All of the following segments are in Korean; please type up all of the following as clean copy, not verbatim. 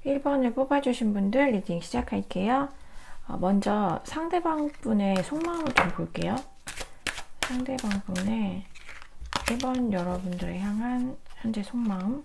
1번을 뽑아주신 분들 리딩 시작할게요. 먼저 상대방 분의 속마음을 좀 볼게요. 상대방 분의 1번 여러분들을 향한 현재 속마음.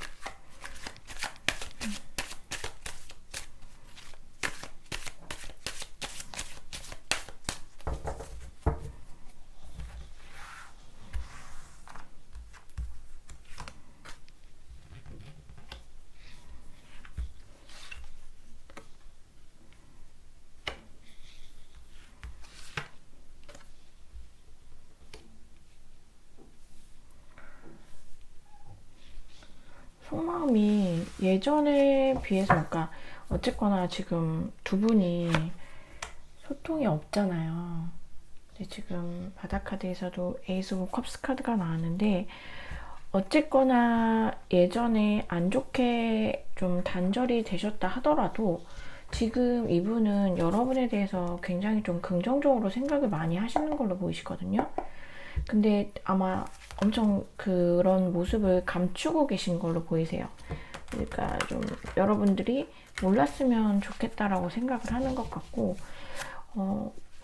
속마음이 예전에 비해서, 그러니까 어쨌거나 지금 두 분이 소통이 없잖아요. 근데 지금 바닥카드에서도 에이스 오브 컵스 카드가 나왔는데, 어쨌거나 예전에 안 좋게 좀 단절이 되셨다 하더라도 지금 이분은 여러분에 대해서 굉장히 좀 긍정적으로 생각을 많이 하시는 걸로 보이시거든요. 근데 아마 엄청 그런 모습을 감추고 계신 걸로 보이세요. 그러니까 좀 여러분들이 몰랐으면 좋겠다라고 생각을 하는 것 같고,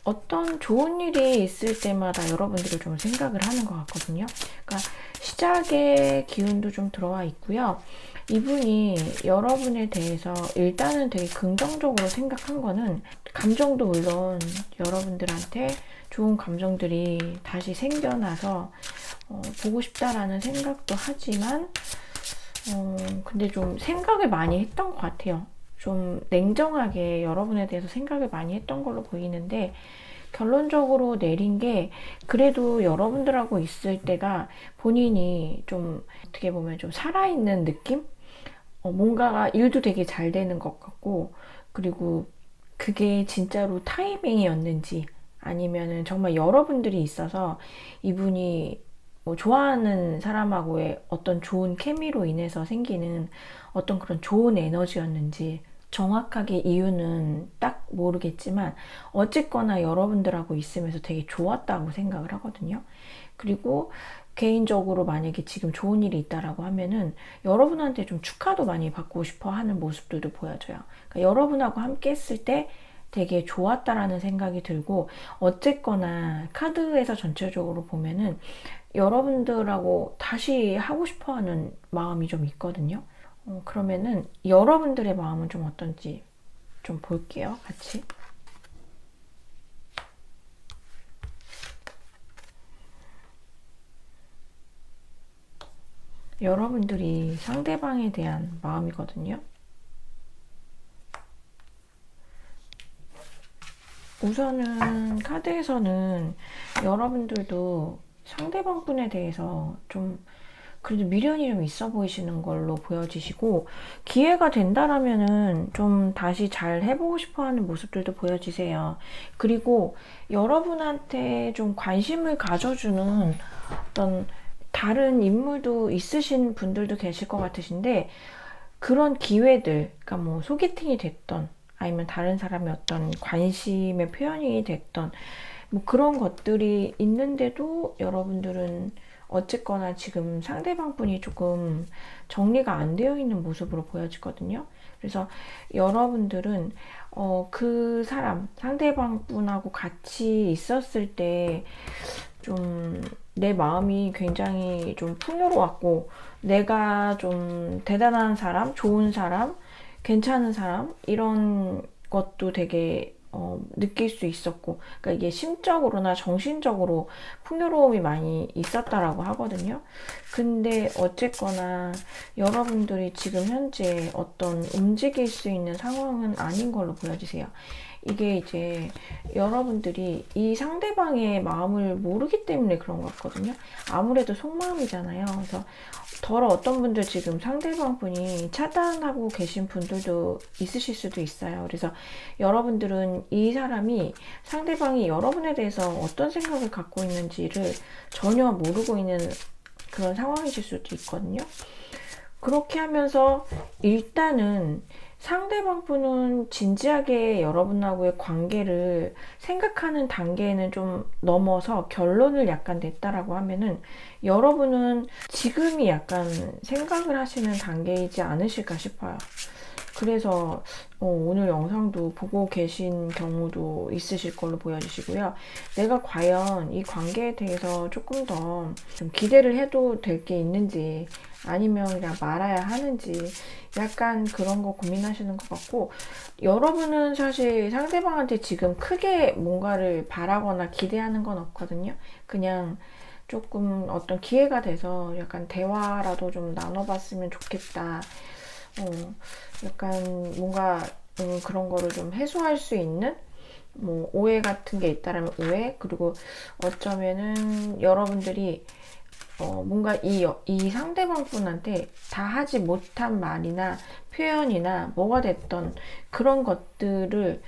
어떤 좋은 일이 있을 때마다 여러분들을 좀 생각을 하는 것 같거든요. 그러니까 시작의 기운도 좀 들어와 있고요. 이분이 여러분에 대해서 일단은 되게 긍정적으로 생각한 거는, 감정도 물론 여러분들한테 좋은 감정들이 다시 생겨나서 보고 싶다라는 생각도 하지만, 근데 좀 생각을 많이 했던 것 같아요. 좀 냉정하게 여러분에 대해서 생각을 많이 했던 걸로 보이는데, 결론적으로 내린 게 그래도 여러분들하고 있을 때가 본인이 좀 어떻게 보면 좀 살아있는 느낌? 뭔가가 일도 되게 잘 되는 것 같고, 그리고 그게 진짜로 타이밍이었는지 아니면은 정말 여러분들이 있어서 이분이 뭐 좋아하는 사람하고의 어떤 좋은 케미로 인해서 생기는 어떤 그런 좋은 에너지였는지 정확하게 이유는 딱 모르겠지만, 어쨌거나 여러분들하고 있으면서 되게 좋았다고 생각을 하거든요. 그리고 개인적으로 만약에 지금 좋은 일이 있다라고 하면은 여러분한테 좀 축하도 많이 받고 싶어 하는 모습들도 보여져요. 그러니까 여러분하고 함께 했을 때 되게 좋았다라는 생각이 들고, 어쨌거나 카드에서 전체적으로 보면은 여러분들하고 다시 하고 싶어 하는 마음이 좀 있거든요. 그러면은 여러분들의 마음은 좀 어떤지 좀 볼게요, 같이. 여러분들이 상대방에 대한 마음이거든요. 우선은 카드에서는 여러분들도 상대방 분에 대해서 좀 그래도 미련이 좀 있어 보이시는 걸로 보여지시고, 기회가 된다라면은 좀 다시 잘 해보고 싶어 하는 모습들도 보여지세요. 그리고 여러분한테 좀 관심을 가져주는 어떤 다른 인물도 있으신 분들도 계실 것 같으신데, 그런 기회들, 그러니까 뭐 소개팅이 됐던 아니면 다른 사람의 어떤 관심의 표현이 됐던 뭐 그런 것들이 있는데도 여러분들은 어쨌거나 지금 상대방 분이 조금 정리가 안 되어 있는 모습으로 보여지거든요. 그래서 여러분들은 그 사람, 상대방 분하고 같이 있었을 때 좀 내 마음이 굉장히 좀 풍요로웠고, 내가 좀 대단한 사람, 좋은 사람, 괜찮은 사람, 이런 것도 되게 느낄 수 있었고, 그러니까 이게 심적으로나 정신적으로 풍요로움이 많이 있었다라고 하거든요. 근데 어쨌거나 여러분들이 지금 현재 어떤 움직일 수 있는 상황은 아닌 걸로 보여지세요. 이게 이제 여러분들이 이 상대방의 마음을 모르기 때문에 그런 것 같거든요. 아무래도 속마음이잖아요. 그래서 더러 어떤 분들 지금 상대방 분이 차단하고 계신 분들도 있으실 수도 있어요. 그래서 여러분들은 이 사람이, 상대방이 여러분에 대해서 어떤 생각을 갖고 있는지를 전혀 모르고 있는 그런 상황이실 수도 있거든요. 그렇게 하면서 일단은 상대방 분은 진지하게 여러분하고의 관계를 생각하는 단계는 좀 넘어서 결론을 약간 냈다라고 하면은, 여러분은 지금이 약간 생각을 하시는 단계이지 않으실까 싶어요. 그래서 오늘 영상도 보고 계신 경우도 있으실 걸로 보여지시고요. 내가 과연 이 관계에 대해서 조금 더 좀 기대를 해도 될 게 있는지 아니면 그냥 말아야 하는지 약간 그런 거 고민하시는 것 같고, 여러분은 사실 상대방한테 지금 크게 뭔가를 바라거나 기대하는 건 없거든요. 그냥 조금 어떤 기회가 돼서 약간 대화라도 좀 나눠봤으면 좋겠다. 약간 뭔가 그런 거를 좀 해소할 수 있는 뭐 오해 같은 게 있다라면 오해, 그리고 어쩌면은 여러분들이 뭔가 이 상대방 분한테 다 하지 못한 말이나 표현이나 뭐가 됐던 그런 것들을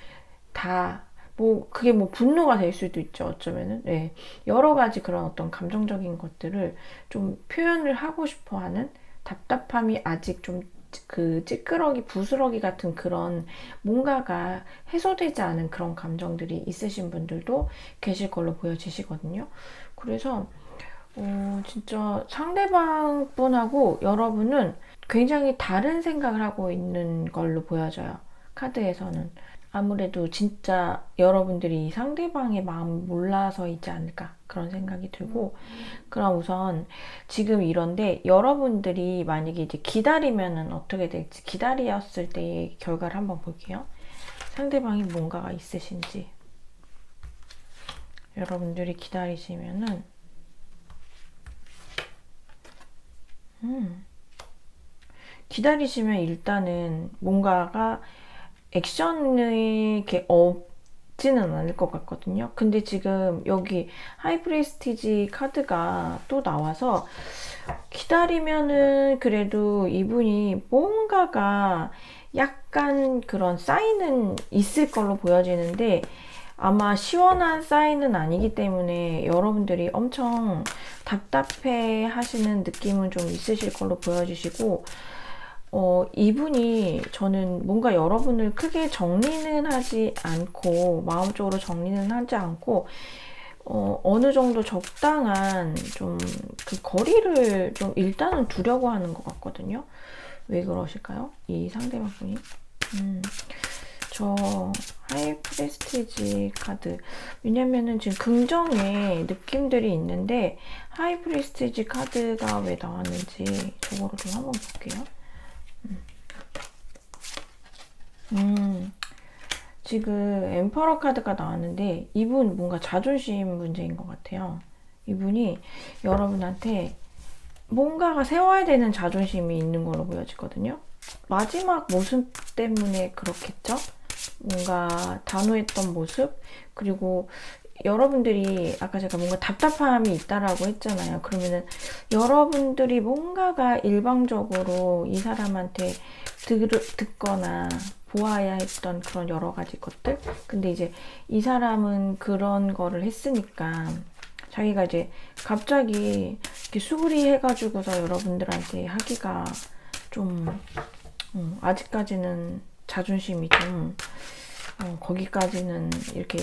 다 뭐 그게 뭐 분노가 될 수도 있죠. 어쩌면은 여러 가지 그런 어떤 감정적인 것들을 좀 표현을 하고 싶어 하는 답답함이 아직 좀 그 찌끄러기 부스러기 같은 그런 뭔가가 해소되지 않은 그런 감정들이 있으신 분들도 계실 걸로 보여지시거든요. 그래서 진짜 상대방 분하고 여러분은 굉장히 다른 생각을 하고 있는 걸로 보여져요. 카드에서는. 아무래도 진짜 여러분들이 상대방의 마음을 몰라서이지 않을까 그런 생각이 들고, 그럼 우선 지금 이런데 여러분들이 만약에 이제 기다리면은 어떻게 될지, 기다렸을 때의 결과를 한번 볼게요. 상대방이 뭔가가 있으신지. 여러분들이 기다리시면은 기다리시면 일단은 뭔가가 액션이 이렇게 없지는 않을 것 같거든요. 근데 지금 여기 하이프리스티지 카드가 또 나와서 기다리면은 그래도 이분이 뭔가가 약간 그런 사인은 있을 걸로 보여지는데, 아마 시원한 사인은 아니기 때문에 여러분들이 엄청 답답해 하시는 느낌은 좀 있으실 걸로 보여지시고, 이분이 저는 뭔가 여러분을 크게 정리는 하지 않고, 마음적으로 정리는 하지 않고, 어느 정도 적당한 좀 그 거리를 좀 일단은 두려고 하는 것 같거든요. 왜 그러실까요? 이 상대방 분이. 저 하이 프레스티지 카드, 왜냐면은 지금 긍정의 느낌들이 있는데 하이 프레스티지 카드가 왜 나왔는지 저거를 좀 한번 볼게요. 지금 엠퍼러 카드가 나왔는데 이분 뭔가 자존심 문제인 것 같아요. 이분이 여러분한테 뭔가가 세워야 되는 자존심이 있는 걸로 보여지거든요. 마지막 모습 때문에 그렇겠죠? 뭔가 단호했던 모습, 그리고 여러분들이 아까 제가 뭔가 답답함이 있다라고 했잖아요. 그러면은 여러분들이 뭔가가 일방적으로 이 사람한테 듣거나 보아야 했던 그런 여러 가지 것들. 근데 이제 이 사람은 그런 거를 했으니까 자기가 이제 갑자기 이렇게 수그리 해가지고서 여러분들한테 하기가 좀 아직까지는 자존심이 좀 거기까지는 이렇게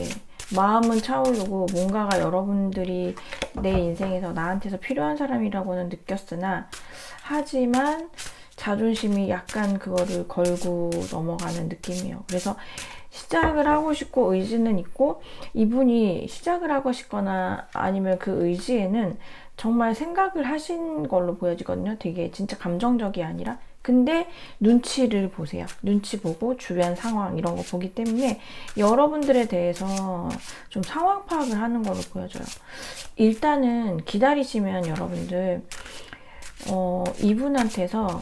마음은 차오르고 뭔가가 여러분들이 내 인생에서 나한테서 필요한 사람이라고는 느꼈으나, 하지만 자존심이 약간 그거를 걸고 넘어가는 느낌이에요. 그래서 시작을 하고 싶고 의지는 있고, 이분이 시작을 하고 싶거나 아니면 그 의지에는 정말 생각을 하신 걸로 보여지거든요. 되게 진짜 감정적이 아니라. 근데 눈치를 보세요. 눈치 보고 주변 상황 이런 거 보기 때문에 여러분들에 대해서 좀 상황 파악을 하는 걸로 보여져요. 일단은 기다리시면 여러분들 이분한테서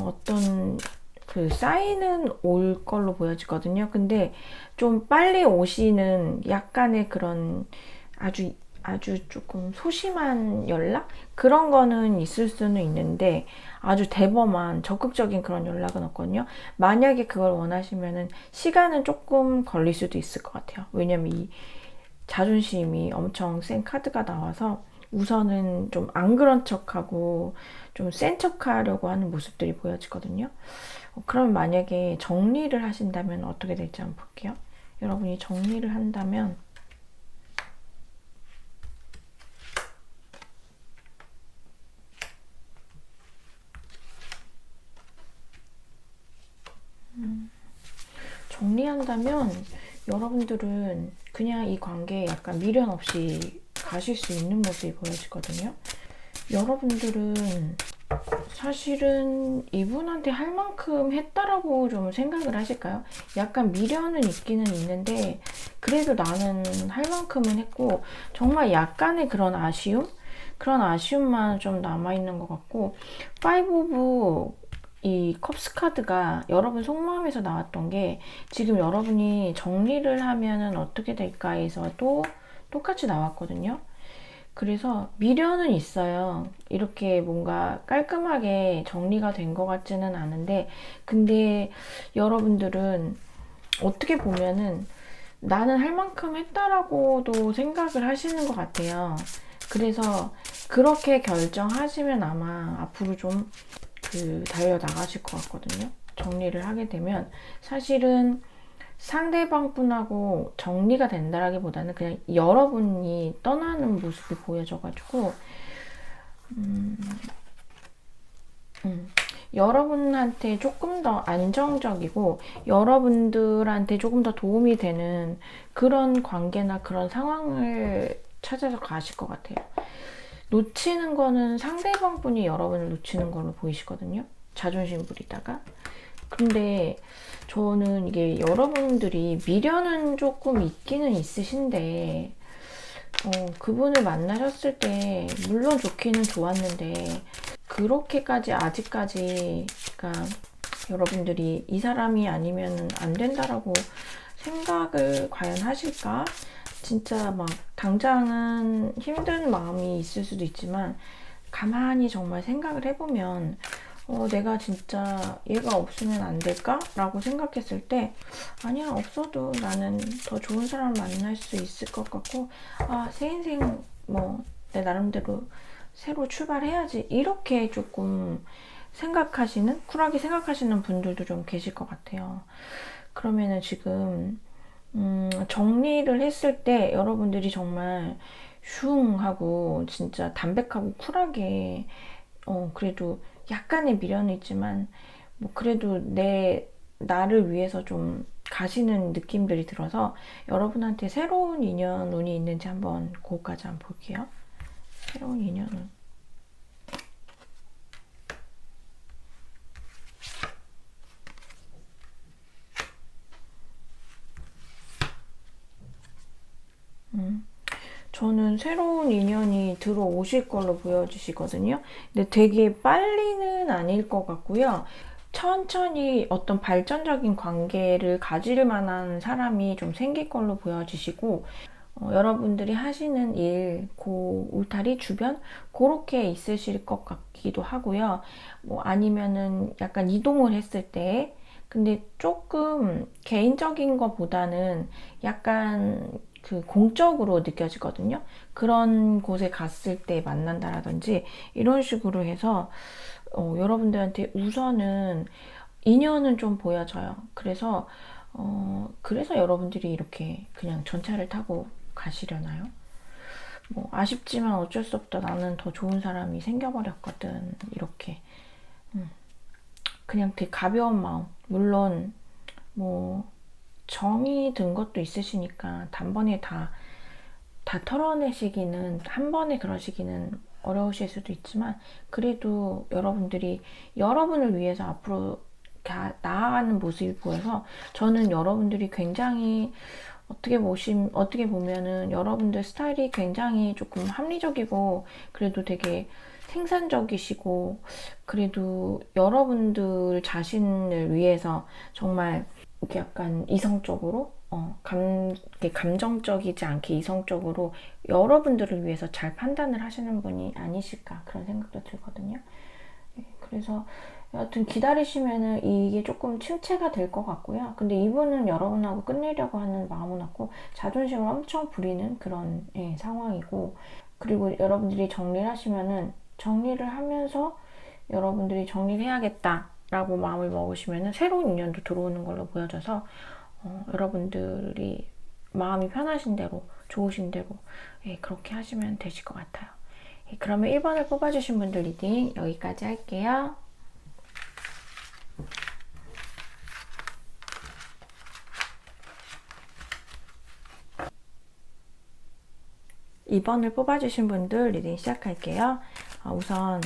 어떤 그 사인은 올 걸로 보여지거든요. 근데 좀 빨리 오시는 약간의 그런 아주 조금 소심한 연락? 그런 거는 있을 수는 있는데 아주 대범한 적극적인 그런 연락은 없거든요. 만약에 그걸 원하시면은 시간은 조금 걸릴 수도 있을 것 같아요. 왜냐면 이 자존심이 엄청 센 카드가 나와서 우선은 좀 안 그런 척하고 좀 센 척하려고 하는 모습들이 보여지거든요. 그럼 만약에 정리를 하신다면 어떻게 될지 한번 볼게요. 여러분이 정리를 한다면 정리한다면 여러분들은 그냥 이 관계에 약간 미련 없이 가실 수 있는 모습이 보여지거든요. 여러분들은 사실은 이분한테 할 만큼 했다라고 좀 생각을 하실까요? 약간 미련은 있기는 있는데 그래도 나는 할 만큼은 했고 정말 약간의 그런 아쉬움? 그런 아쉬움만 좀 남아있는 것 같고 파이브 오브 이 컵스 카드가 여러분 속마음에서 나왔던 게 지금 여러분이 정리를 하면은 어떻게 될까에서도 똑같이 나왔거든요. 그래서 미련은 있어요. 이렇게 뭔가 깔끔하게 정리가 된 것 같지는 않은데, 근데 여러분들은 어떻게 보면은 나는 할 만큼 했다라고도 생각을 하시는 것 같아요. 그래서 그렇게 결정하시면 아마 앞으로 좀 달려나가실 것 같거든요. 정리를 하게 되면 사실은 상대방 분하고 정리가 된다라기보다는 그냥 여러분이 떠나는 모습이 보여져가지고 여러분한테 조금 더 안정적이고 여러분들한테 조금 더 도움이 되는 그런 관계나 그런 상황을 찾아서 가실 것 같아요. 놓치는 거는 상대방 분이 여러분을 놓치는 걸로 보이시거든요. 자존심 부리다가. 근데 저는 이게 여러분들이 미련은 조금 있기는 있으신데 그분을 만나셨을 때 물론 좋기는 좋았는데 그렇게까지 아직까지 그러니까 여러분들이 이 사람이 아니면 안 된다라고 생각을 과연 하실까? 진짜 막 당장은 힘든 마음이 있을 수도 있지만 가만히 정말 생각을 해보면 내가 진짜 얘가 없으면 안 될까? 라고 생각했을 때 아니야 없어도 나는 더 좋은 사람 만날 수 있을 것 같고 새 인생 뭐 내 나름대로 새로 출발해야지 이렇게 조금 생각하시는 쿨하게 생각하시는 분들도 좀 계실 것 같아요. 그러면은 지금 정리를 했을 때 여러분들이 정말 슝 하고 진짜 담백하고 쿨하게 그래도 약간의 미련은 있지만 뭐 그래도 나를 위해서 좀 가시는 느낌들이 들어서 여러분한테 새로운 인연 운이 있는지 한번 그거까지 한번 볼게요. 새로운 인연운. 저는 새로운 인연이 들어오실 걸로 보여지시거든요. 근데 되게 빨리는 아닐 것 같고요. 천천히 어떤 발전적인 관계를 가질 만한 사람이 좀 생길 걸로 보여지시고 여러분들이 하시는 일, 울타리 주변 그렇게 있으실 것 같기도 하고요. 뭐 아니면은 약간 이동을 했을 때 근데 조금 개인적인 것보다는 약간 공적으로 느껴지거든요. 그런 곳에 갔을 때 만난다라든지 이런 식으로 해서 여러분들한테 우선은 인연은 좀 보여져요. 그래서 여러분들이 이렇게 그냥 전차를 타고 가시려나요? 뭐 아쉽지만 어쩔 수 없다. 나는 더 좋은 사람이 생겨버렸거든. 이렇게 그냥 되게 가벼운 마음. 물론 뭐 정이 든 것도 있으시니까 단번에 다 털어내시기는 한 번에 그러시기는 어려우실 수도 있지만 그래도 여러분들이 여러분을 위해서 앞으로 나아가는 모습이 보여서 저는 여러분들이 굉장히 어떻게 보면은 여러분들 스타일이 굉장히 조금 합리적이고 그래도 되게 생산적이시고 그래도 여러분들 자신을 위해서 정말 이렇게 약간 이성적으로 이렇게 감정적이지 않게 이성적으로 여러분들을 위해서 잘 판단을 하시는 분이 아니실까 그런 생각도 들거든요. 그래서 여하튼 기다리시면은 이게 조금 침체가 될 것 같고요. 근데 이분은 여러분하고 끝내려고 하는 마음은 없고 자존심을 엄청 부리는 그런 상황이고 그리고 여러분들이 정리를 하시면은 정리를 하면서 여러분들이 정리를 해야겠다라고 마음을 먹으시면은 새로운 인연도 들어오는 걸로 보여져서 여러분들이 마음이 편하신 대로 좋으신 대로 그렇게 하시면 되실 것 같아요. 그러면 1번을 뽑아주신 분들 리딩 여기까지 할게요. 2번을 뽑아주신 분들 리딩 시작할게요. 우선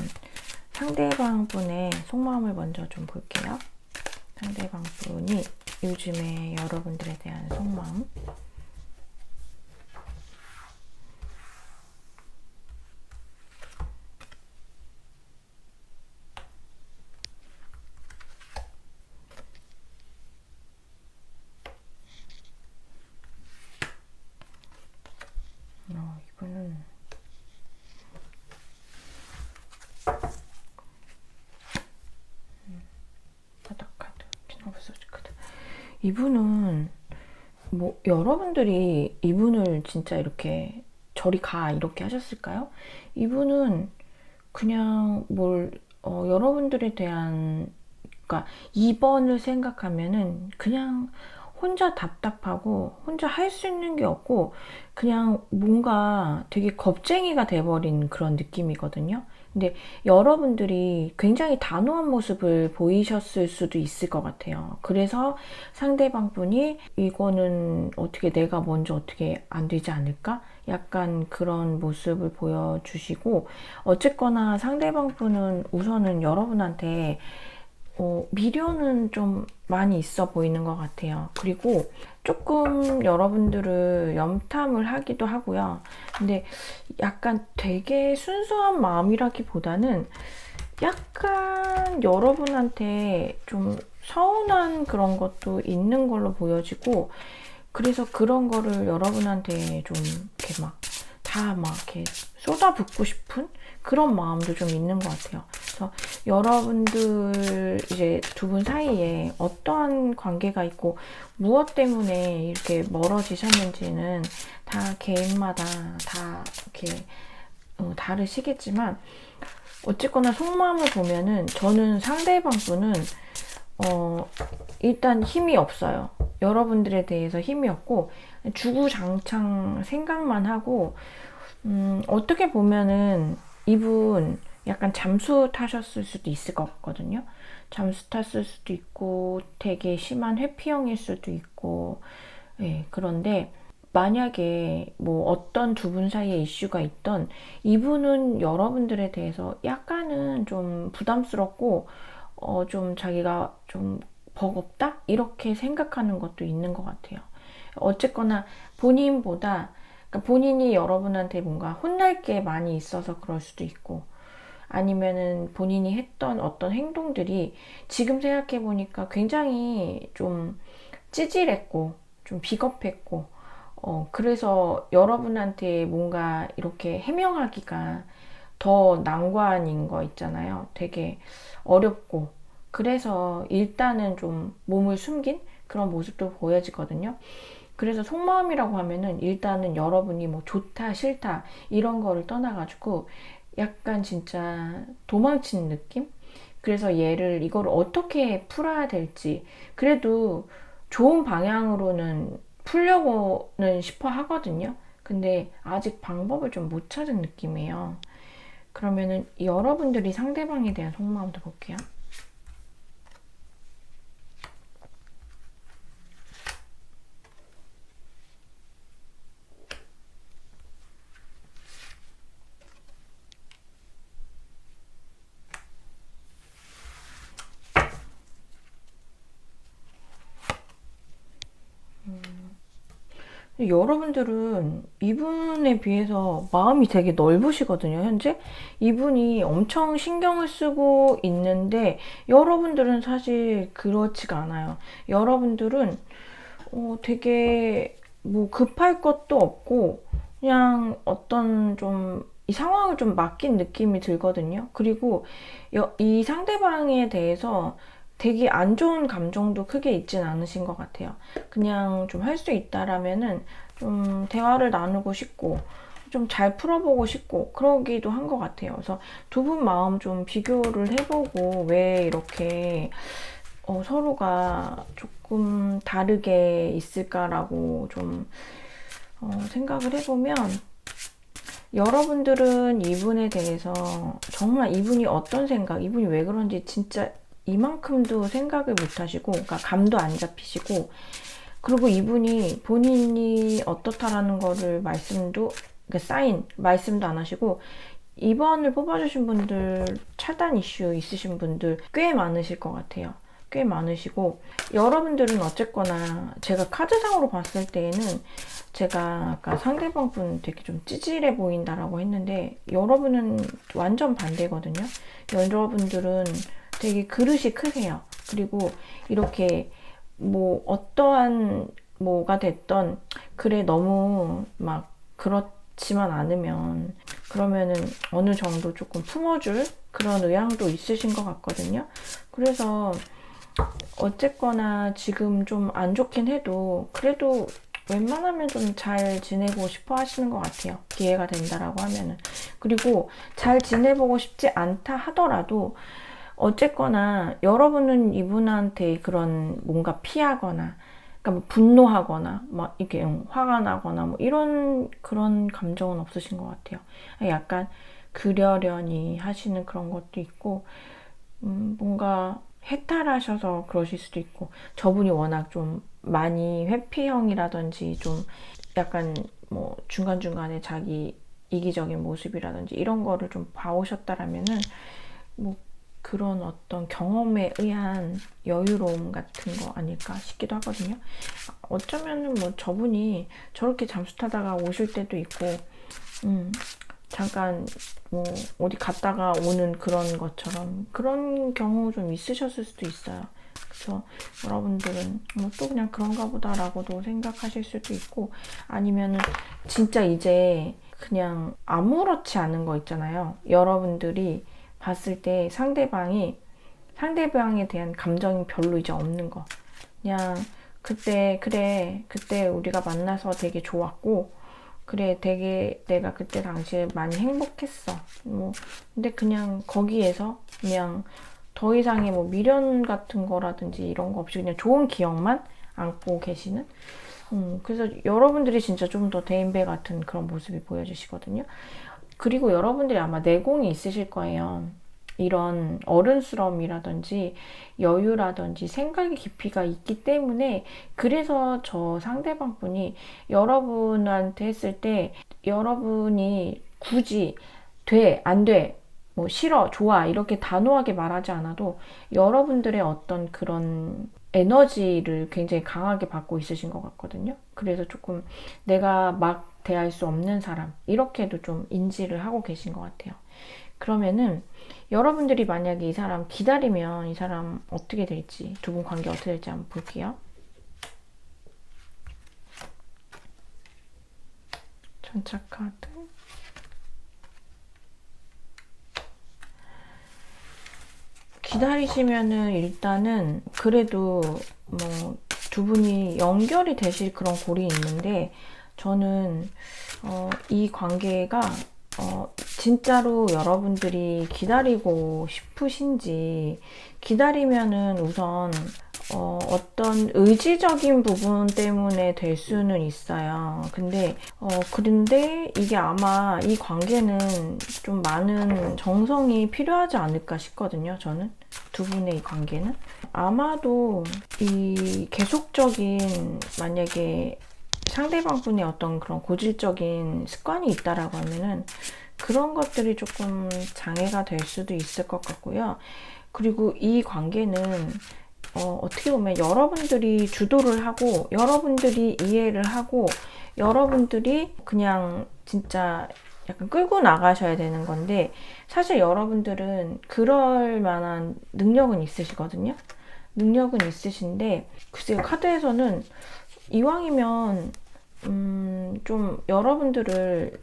상대방 분의 속마음을 먼저 좀 볼게요. 상대방 분이 요즘에 여러분들에 대한 속마음. 이분은 바닥카드, 퀸오브 소즈 카드. 이분은 뭐 여러분들이 이분을 진짜 이렇게 저리 가 이렇게 하셨을까요? 이분은 그냥 여러분들에 대한, 그러니까 2번을 생각하면은 그냥 혼자 답답하고 혼자 할 수 있는 게 없고 그냥 뭔가 되게 겁쟁이가 돼버린 그런 느낌이거든요. 근데 여러분들이 굉장히 단호한 모습을 보이셨을 수도 있을 것 같아요. 그래서 상대방 분이 이거는 어떻게 내가 먼저 어떻게 안 되지 않을까? 약간 그런 모습을 보여주시고, 어쨌거나 상대방 분은 우선은 여러분한테 미련은 좀 많이 있어 보이는 것 같아요. 그리고 조금 여러분들을 염탐을 하기도 하고요. 근데 약간 되게 순수한 마음이라기보다는 약간 여러분한테 좀 서운한 그런 것도 있는 걸로 보여지고, 그래서 그런 거를 여러분한테 좀 이렇게 이렇게 쏟아붓고 싶은 그런 마음도 좀 있는 것 같아요. 그래서 여러분들 이제 두 분 사이에 어떠한 관계가 있고 무엇 때문에 이렇게 멀어지셨는지는 다 개인마다 다 이렇게 다르시겠지만, 어쨌거나 속마음을 보면은 저는 상대방 분은 일단 힘이 없어요. 여러분들에 대해서 힘이 없고 주구장창 생각만 하고, 어떻게 보면은 이분 약간 잠수 타셨을 수도 있을 것 같거든요. 잠수 탔을 수도 있고 되게 심한 회피형일 수도 있고. 예, 그런데 만약에 뭐 어떤 두 분 사이에 이슈가 있던, 이분은 여러분들에 대해서 약간은 좀 부담스럽고 좀 자기가 좀 버겁다? 이렇게 생각하는 것도 있는 것 같아요. 어쨌거나 본인보다, 그러니까 본인이 여러분한테 뭔가 혼날 게 많이 있어서 그럴 수도 있고, 아니면은 본인이 했던 어떤 행동들이 지금 생각해보니까 굉장히 좀 찌질했고 좀 비겁했고, 그래서 여러분한테 뭔가 이렇게 해명하기가 더 난관인 거 있잖아요. 되게 어렵고, 그래서 일단은 좀 몸을 숨긴 그런 모습도 보여지거든요. 그래서 속마음이라고 하면은 일단은 여러분이 뭐 좋다 싫다 이런 거를 떠나가지고 약간 진짜 도망치는 느낌? 그래서 이거를 어떻게 풀어야 될지, 그래도 좋은 방향으로는 풀려고는 싶어 하거든요. 근데 아직 방법을 좀 못 찾은 느낌이에요. 그러면은 여러분들이 상대방에 대한 속마음도 볼게요. 여러분들은 이분에 비해서 마음이 되게 넓으시거든요, 현재. 이분이 엄청 신경을 쓰고 있는데 여러분들은 사실 그렇지가 않아요. 여러분들은 되게 뭐 급할 것도 없고 그냥 어떤 좀 이 상황을 좀 맡긴 느낌이 들거든요. 그리고 이 상대방에 대해서 되게 안 좋은 감정도 크게 있진 않으신 것 같아요. 그냥 좀 할 수 있다라면은 좀 대화를 나누고 싶고 좀 잘 풀어보고 싶고 그러기도 한 것 같아요. 그래서 두 분 마음 좀 비교를 해보고 왜 이렇게 서로가 조금 다르게 있을까라고 좀 생각을 해보면, 여러분들은 이분에 대해서 정말 이분이 어떤 생각, 이분이 왜 그런지 진짜 이만큼도 생각을 못 하시고, 그러니까 감도 안 잡히시고, 그리고 이분이 본인이 어떻다라는 거를 말씀도 그러니까 사인 말씀도 안 하시고 2번을 뽑아주신 분들 차단 이슈 있으신 분들 꽤 많으실 것 같아요. 꽤 많으시고 여러분들은 어쨌거나 제가 카드상으로 봤을 때에는 제가 아까 상대방 분 되게 좀 찌질해 보인다라고 했는데 여러분은 완전 반대거든요. 여러분들은 되게 그릇이 크세요. 그리고 이렇게 뭐 어떠한 뭐가 됐던 그래 너무 막 그렇지만 않으면 그러면은 어느 정도 조금 품어줄 그런 의향도 있으신 것 같거든요. 그래서 어쨌거나 지금 좀 안 좋긴 해도 그래도 웬만하면 좀 잘 지내고 싶어 하시는 것 같아요. 기회가 된다라고 하면은. 그리고 잘 지내보고 싶지 않다 하더라도 어쨌거나 여러분은 이분한테 그런 뭔가 피하거나 그러니까 뭐 분노하거나 막 이렇게 화가 나거나 뭐 이런 그런 감정은 없으신 것 같아요. 약간 그러려니 하시는 그런 것도 있고 뭔가 해탈하셔서 그러실 수도 있고 저분이 워낙 좀 많이 회피형이라든지 좀 약간 뭐 중간중간에 자기 이기적인 모습이라든지 이런 거를 좀 봐오셨다라면은 뭐 그런 어떤 경험에 의한 여유로움 같은 거 아닐까 싶기도 하거든요. 어쩌면은 뭐 저분이 저렇게 잠수 타다가 오실 때도 있고 잠깐 뭐 어디 갔다가 오는 그런 것처럼 그런 경우 좀 있으셨을 수도 있어요. 그래서 여러분들은 뭐 또 그냥 그런가 보다라고도 생각하실 수도 있고 아니면은 진짜 이제 그냥 아무렇지 않은 거 있잖아요. 여러분들이 봤을 때 상대방에 대한 감정이 별로 이제 없는 거. 그냥 그때 그래 그때 우리가 만나서 되게 좋았고 그래 되게 내가 그때 당시에 많이 행복했어. 뭐 근데 그냥 거기에서 그냥 더 이상의 뭐 미련 같은 거라든지 이런 거 없이 그냥 좋은 기억만 안고 계시는 그래서 여러분들이 진짜 좀 더 대인배 같은 그런 모습이 보여지시거든요. 그리고 여러분들이 아마 내공이 있으실 거예요. 이런 어른스러움이라든지 여유라든지 생각의 깊이가 있기 때문에 그래서 저 상대방 분이 여러분한테 했을 때 여러분이 굳이 돼, 안 돼, 뭐 싫어, 좋아 이렇게 단호하게 말하지 않아도 여러분들의 어떤 그런 에너지를 굉장히 강하게 받고 있으신 것 같거든요. 그래서 조금 내가 막 대할 수 없는 사람 이렇게도 좀 인지를 하고 계신 것 같아요. 그러면은 여러분들이 만약에 이 사람 기다리면 이 사람 어떻게 될지 두 분 관계 어떻게 될지 한번 볼게요. 전차 카드 기다리시면은 일단은 그래도 뭐 두 분이 연결이 되실 그런 골이 있는데 저는 이 관계가 진짜로 여러분들이 기다리고 싶으신지 기다리면은 우선 어떤 의지적인 부분 때문에 될 수는 있어요. 그런데 이게 아마 이 관계는 좀 많은 정성이 필요하지 않을까 싶거든요. 저는 두 분의 이 관계는 아마도 이 계속적인 만약에 상대방 분의 어떤 그런 고질적인 습관이 있다라고 하면은 그런 것들이 조금 장애가 될 수도 있을 것 같고요. 그리고 이 관계는 어떻게 보면 여러분들이 주도를 하고 여러분들이 이해를 하고 여러분들이 그냥 진짜 약간 끌고 나가셔야 되는 건데 사실 여러분들은 그럴 만한 능력은 있으시거든요. 능력은 있으신데 글쎄요 카드에서는 이왕이면 좀 여러분들을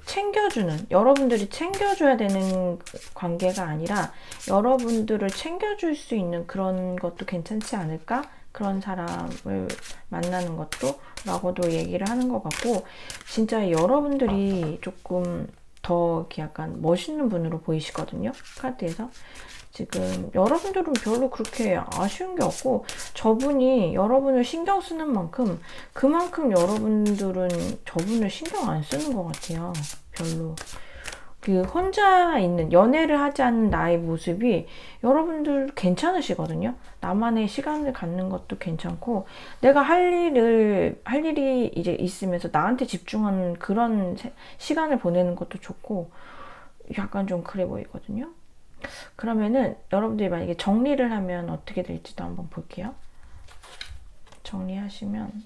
여러분들이 챙겨줘야 되는 관계가 아니라 여러분들을 챙겨줄 수 있는 그런 것도 괜찮지 않을까? 그런 사람을 만나는 것도 라고도 얘기를 하는 것 같고 진짜 여러분들이 조금 더 이렇게 약간 멋있는 분으로 보이시거든요. 카드에서. 지금 여러분들은 별로 그렇게 아쉬운 게 없고 저분이 여러분을 신경 쓰는 만큼 그만큼 여러분들은 저분을 신경 안 쓰는 것 같아요. 별로. 그 혼자 있는 연애를 하지 않는 나의 모습이 여러분들 괜찮으시거든요. 나만의 시간을 갖는 것도 괜찮고 내가 할 일이 이제 있으면서 나한테 집중하는 그런 시간을 보내는 것도 좋고 약간 좀 그래 보이거든요. 그러면은 여러분들이 만약에 정리를 하면 어떻게 될지도 한번 볼게요. 정리하시면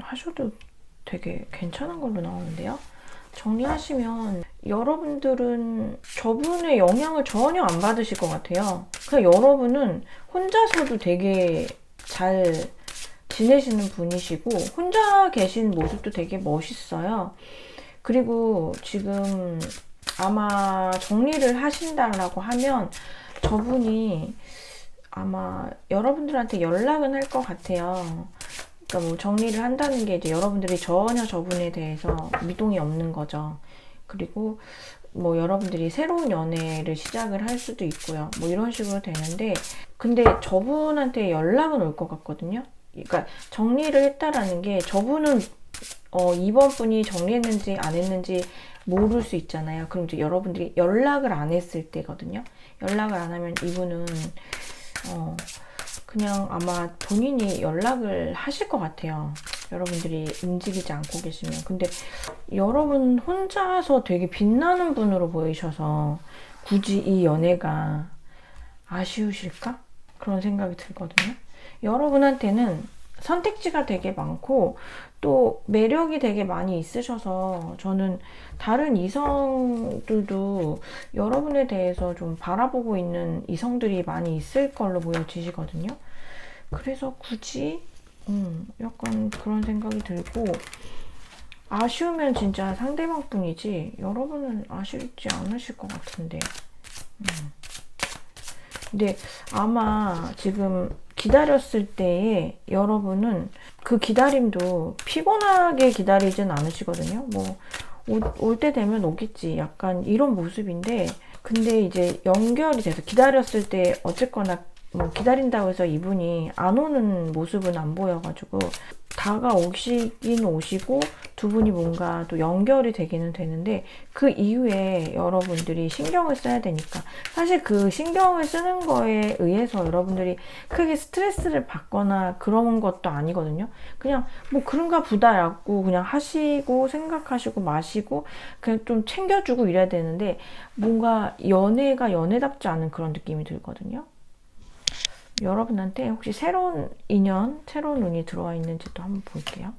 하셔도 되게 괜찮은 걸로 나오는데요. 정리하시면 여러분들은 저분의 영향을 전혀 안 받으실 것 같아요. 그냥 여러분은 혼자서도 되게 잘 지내시는 분이시고 혼자 계신 모습도 되게 멋있어요. 그리고 지금 아마 정리를 하신다라고 하면 저분이 아마 여러분들한테 연락은 할 것 같아요. 그러니까 뭐 정리를 한다는 게 이제 여러분들이 전혀 저분에 대해서 미동이 없는 거죠. 그리고 뭐 여러분들이 새로운 연애를 시작을 할 수도 있고요. 뭐 이런 식으로 되는데 근데 저분한테 연락은 올 것 같거든요. 그러니까 정리를 했다라는 게 저분은 이번 분이 정리했는지 안 했는지 모를 수 있잖아요. 그럼 이제 여러분들이 연락을 안 했을 때거든요. 연락을 안 하면 이분은 그냥 아마 본인이 연락을 하실 것 같아요. 여러분들이 움직이지 않고 계시면. 근데 여러분 혼자서 되게 빛나는 분으로 보이셔서 굳이 이 연애가 아쉬우실까? 그런 생각이 들거든요. 여러분한테는 선택지가 되게 많고 또 매력이 되게 많이 있으셔서 저는 다른 이성들도 여러분에 대해서 좀 바라보고 있는 이성들이 많이 있을 걸로 보여지시거든요. 그래서 굳이 약간 그런 생각이 들고 아쉬우면 진짜 상대방 뿐이지 여러분은 아쉽지 않으실 것 같은데. 근데 아마 지금 기다렸을 때에 여러분은 그 기다림도 피곤하게 기다리진 않으시거든요. 뭐 올 때 되면 오겠지. 약간 이런 모습인데 근데 이제 연결이 돼서 기다렸을 때 어쨌거나 뭐 기다린다고 해서 이분이 안 오는 모습은 안 보여가지고 다가오시긴 오시고 두 분이 뭔가 또 연결이 되기는 되는데 그 이후에 여러분들이 신경을 써야 되니까 사실 그 신경을 쓰는 거에 의해서 여러분들이 크게 스트레스를 받거나 그런 것도 아니거든요. 그냥 뭐 그런가 보다라고 그냥 하시고 생각하시고 마시고 그냥 좀 챙겨주고 이래야 되는데 뭔가 연애가 연애답지 않은 그런 느낌이 들거든요. 여러분한테 혹시 새로운 인연, 새로운 운이 들어와 있는지도 한번 볼게요.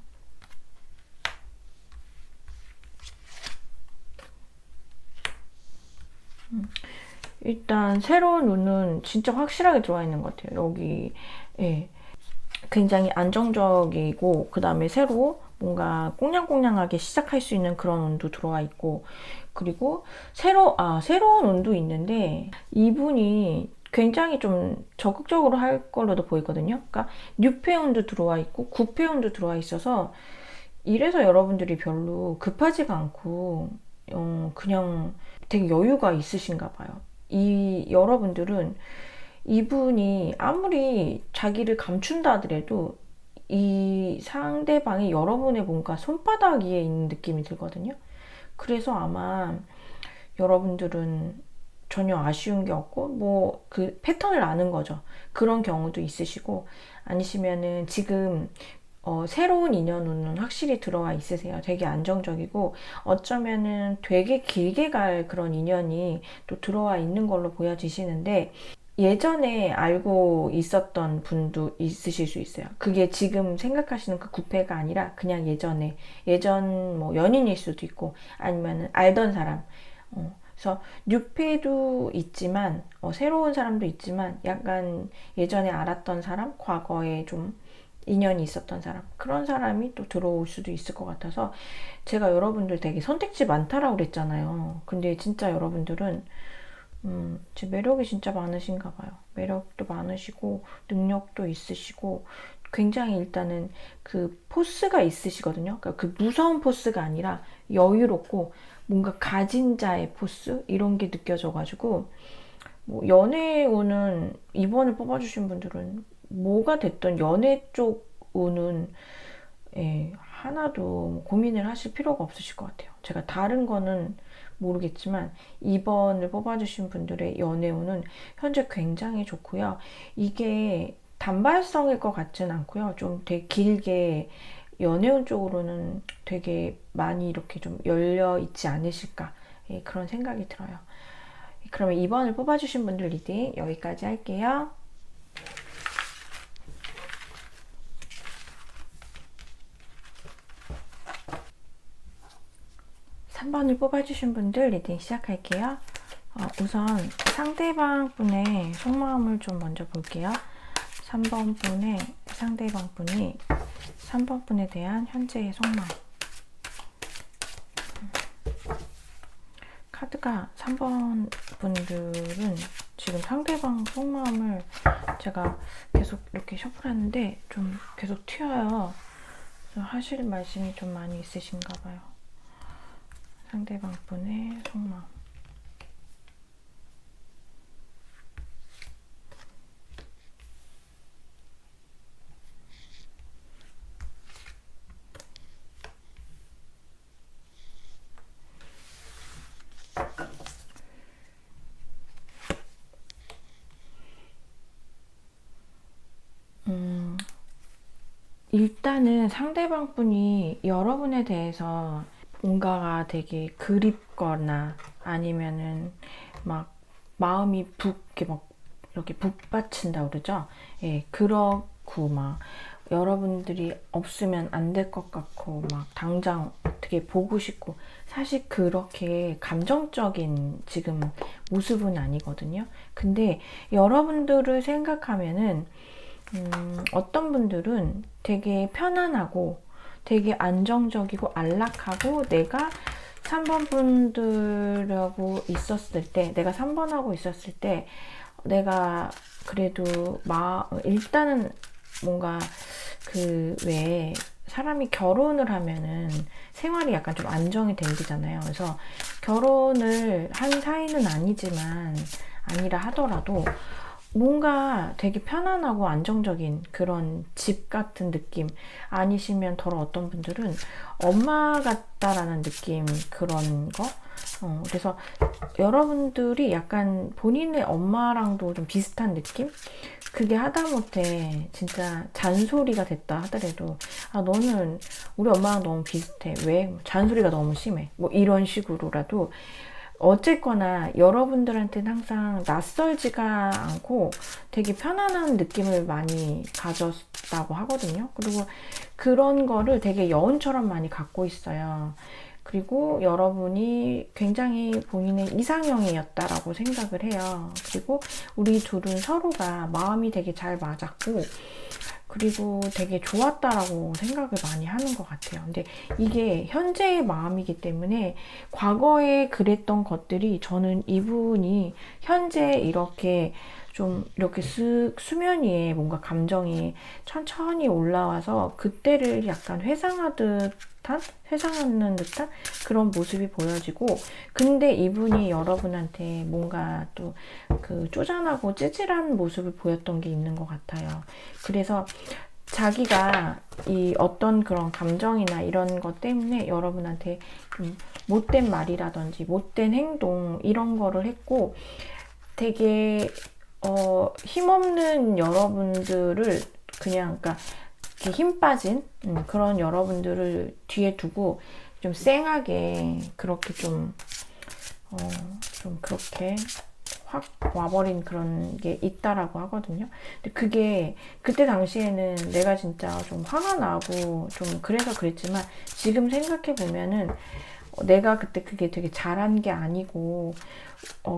일단 새로운 운은 진짜 확실하게 들어와 있는 것 같아요. 여기 예. 굉장히 안정적이고 그 다음에 새로 뭔가 꽁냥꽁냥하게 시작할 수 있는 그런 운도 들어와 있고 그리고 새로운 운도 있는데 이분이 굉장히 좀 적극적으로 할 걸로도 보이거든요. 그러니까 뉴페운도 들어와 있고 구페운도 들어와 있어서 이래서 여러분들이 별로 급하지가 않고 그냥 되게 여유가 있으신가 봐요. 이 여러분들은 이분이 아무리 자기를 감춘다 하더라도 이 상대방이 여러분의 뭔가 손바닥 위에 있는 느낌이 들거든요. 그래서 아마 여러분들은 전혀 아쉬운 게 없고 뭐 그 패턴을 아는 거죠. 그런 경우도 있으시고 아니시면은 지금 새로운 인연운은 확실히 들어와 있으세요. 되게 안정적이고 어쩌면은 되게 길게 갈 그런 인연이 또 들어와 있는 걸로 보여지시는데 예전에 알고 있었던 분도 있으실 수 있어요. 그게 지금 생각하시는 그 구패가 아니라 그냥 예전 뭐 연인일 수도 있고 아니면 알던 사람. 그래서 뉴페도 있지만 새로운 사람도 있지만 약간 예전에 알았던 사람, 과거에 좀 인연이 있었던 사람 그런 사람이 또 들어올 수도 있을 것 같아서 제가 여러분들 되게 선택지 많다라고 그랬잖아요. 근데 진짜 여러분들은 제 매력이 진짜 많으신가 봐요. 매력도 많으시고 능력도 있으시고 굉장히 일단은 그 포스가 있으시거든요. 그러니까 그 무서운 포스가 아니라 여유롭고 뭔가 가진 자의 포스 이런 게 느껴져가지고 뭐 연애운은 이번을 뽑아주신 분들은 뭐가 됐든 연애 쪽 운은 하나도 고민을 하실 필요가 없으실 것 같아요. 제가 다른 거는 모르겠지만 2번을 뽑아주신 분들의 연애운은 현재 굉장히 좋고요. 이게 단발성일 것 같진 않고요. 좀 되게 길게 연애운 쪽으로는 되게 많이 이렇게 좀 열려 있지 않으실까, 그런 생각이 들어요. 그러면 2번을 뽑아주신 분들 리딩 여기까지 할게요. 3번을 뽑아주신 분들 리딩 시작할게요. 우선 상대방 분의 속마음을 좀 먼저 볼게요. 3번 분의 상대방 분이 3번 분에 대한 현재의 속마음. 카드가 3번 분들은 지금 상대방 속마음을 제가 계속 이렇게 셔플하는데 좀 계속 튀어요. 그래서 하실 말씀이 좀 많이 있으신가 봐요. 상대방 분의 속마음. 일단은 상대방 분이 여러분에 대해서 뭔가가 되게 그립거나 아니면은 막 마음이 이렇게 북받친다 그러죠? 예, 그렇고 막 여러분들이 없으면 안 될 것 같고 막 당장 어떻게 보고 싶고 사실 그렇게 감정적인 지금 모습은 아니거든요. 근데 여러분들을 생각하면은 어떤 분들은 되게 편안하고 되게 안정적이고 안락하고 내가 3번 분들하고 있었을 때 내가 3번하고 있었을 때 내가 그래도 일단은 뭔가 그 외에 사람이 결혼을 하면은 생활이 약간 좀 안정이 되잖아요. 그래서 결혼을 한 사이는 아니라 하더라도 뭔가 되게 편안하고 안정적인 그런 집 같은 느낌 아니시면 더러 어떤 분들은 엄마 같다라는 느낌 그런 거 그래서 여러분들이 약간 본인의 엄마랑도 좀 비슷한 느낌? 그게 하다못해 진짜 잔소리가 됐다 하더라도 너는 우리 엄마랑 너무 비슷해 왜? 잔소리가 너무 심해 뭐 이런 식으로라도 어쨌거나 여러분들한테는 항상 낯설지가 않고 되게 편안한 느낌을 많이 가졌다고 하거든요. 그리고 그런 거를 되게 여운처럼 많이 갖고 있어요. 그리고 여러분이 굉장히 본인의 이상형이었다라고 생각을 해요. 그리고 우리 둘은 서로가 마음이 되게 잘 맞았고 그리고 되게 좋았다라고 생각을 많이 하는 것 같아요. 근데 이게 현재의 마음이기 때문에 과거에 그랬던 것들이 저는 이분이 현재 이렇게 좀 이렇게 수면 위에 뭔가 감정이 천천히 올라와서 그때를 약간 회상하는 듯한 그런 모습이 보여지고 근데 이분이 여러분한테 뭔가 또 그 쪼잔하고 찌질한 모습을 보였던 게 있는 것 같아요. 그래서 자기가 이 어떤 그런 감정이나 이런 것 때문에 여러분한테 좀 못된 말이라든지 못된 행동 이런 거를 했고 되게 힘없는 여러분들을 그냥 그러니까 힘 빠진 그런 여러분들을 뒤에 두고 좀 쌩하게 그렇게 좀 그렇게 확 와버린 그런 게 있다라고 하거든요. 근데 그게 그때 당시에는 내가 진짜 좀 화가 나고 좀 그래서 그랬지만 지금 생각해 보면은 내가 그때 그게 되게 잘한 게 아니고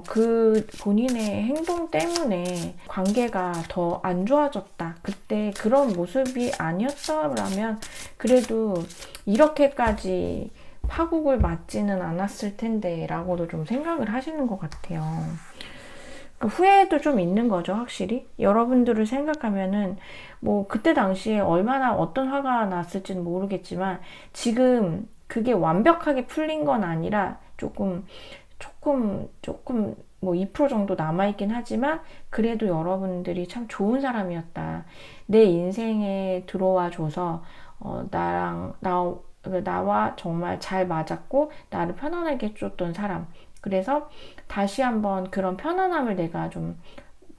그 본인의 행동 때문에 관계가 더 안 좋아졌다. 그때 그런 모습이 아니었더라면 그래도 이렇게까지 파국을 맞지는 않았을 텐데 라고도 좀 생각을 하시는 것 같아요. 후회도 좀 있는 거죠, 확실히. 여러분들을 생각하면은, 뭐, 그때 당시에 얼마나 어떤 화가 났을지는 모르겠지만, 지금 그게 완벽하게 풀린 건 아니라, 조금 뭐 2% 정도 남아있긴 하지만 그래도 여러분들이 참 좋은 사람이었다. 내 인생에 들어와 줘서 나와 정말 잘 맞았고 나를 편안하게 해줬던 사람. 그래서 다시 한번 그런 편안함을 내가 좀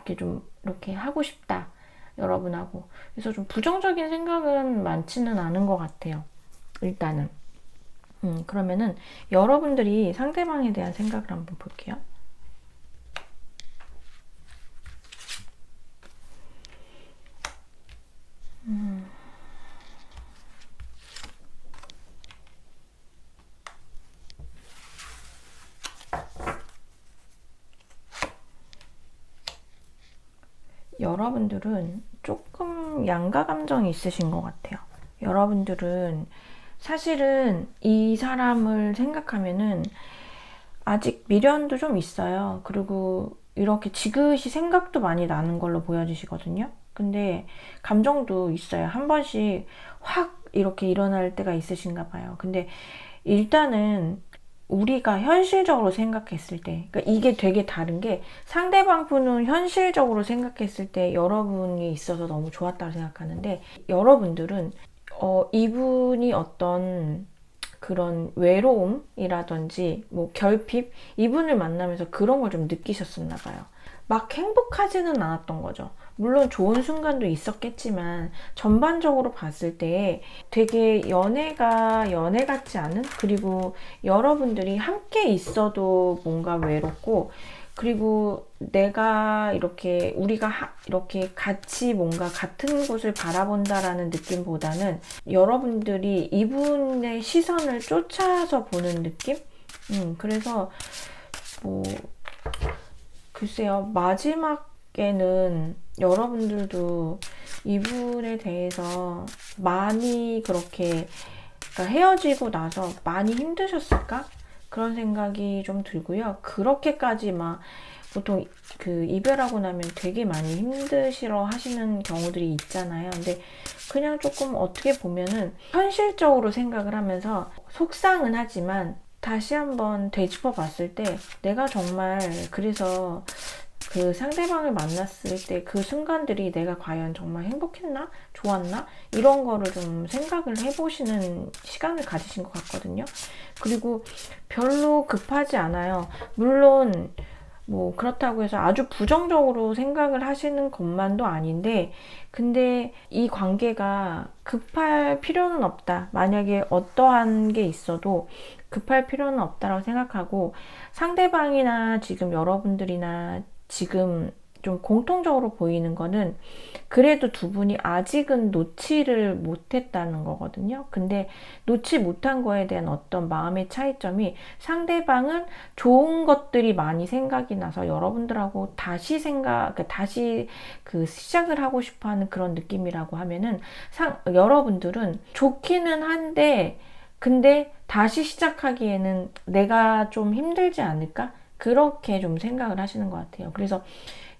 이렇게 하고 싶다. 여러분하고. 그래서 좀 부정적인 생각은 많지는 않은 것 같아요. 일단은. 그러면은 여러분들이 상대방에 대한 생각을 한번 볼게요. 여러분들은 조금 양가 감정이 있으신 것 같아요. 여러분들은 사실은 이 사람을 생각하면은 아직 미련도 좀 있어요. 그리고 이렇게 지그시 생각도 많이 나는 걸로 보여지시거든요. 근데 감정도 있어요. 한 번씩 확 이렇게 일어날 때가 있으신가 봐요. 근데 일단은 우리가 현실적으로 생각했을 때, 그러니까 이게 되게 다른 게 상대방 분은 현실적으로 생각했을 때 여러분이 있어서 너무 좋았다고 생각하는데 여러분들은 이분이 어떤 그런 외로움이라든지 뭐 결핍 이분을 만나면서 그런 걸 좀 느끼셨었나 봐요. 막 행복하지는 않았던 거죠. 물론 좋은 순간도 있었겠지만 전반적으로 봤을 때 되게 연애가 연애 같지 않은, 그리고 여러분들이 함께 있어도 뭔가 외롭고, 그리고 내가 이렇게 우리가 이렇게 같이 뭔가 같은 곳을 바라본다라는 느낌보다는 여러분들이 이분의 시선을 쫓아서 보는 느낌? 그래서 뭐 글쎄요, 마지막에는 여러분들도 이분에 대해서 많이 그렇게, 그러니까 헤어지고 나서 많이 힘드셨을까? 그런 생각이 좀 들고요. 그렇게까지 막 보통 그 이별하고 나면 되게 많이 힘드시러 하시는 경우들이 있잖아요. 근데 그냥 조금 어떻게 보면은 현실적으로 생각을 하면서 속상은 하지만 다시 한번 되짚어 봤을 때 내가 정말 그래서 그 상대방을 만났을 때 그 순간들이 내가 과연 정말 행복했나? 좋았나? 이런 거를 좀 생각을 해보시는 시간을 가지신 것 같거든요. 그리고 별로 급하지 않아요. 물론 뭐 그렇다고 해서 아주 부정적으로 생각을 하시는 것만도 아닌데, 근데 이 관계가 급할 필요는 없다. 만약에 어떠한 게 있어도 급할 필요는 없다라고 생각하고, 상대방이나 지금 여러분들이나 지금 좀 공통적으로 보이는 거는 그래도 두 분이 아직은 놓지를 못했다는 거거든요. 근데 놓지 못한 거에 대한 어떤 마음의 차이점이, 상대방은 좋은 것들이 많이 생각이 나서 여러분들하고 다시 그 시작을 하고 싶어 하는 그런 느낌이라고 하면은, 여러분들은 좋기는 한데 근데 다시 시작하기에는 내가 좀 힘들지 않을까? 그렇게 좀 생각을 하시는 것 같아요. 그래서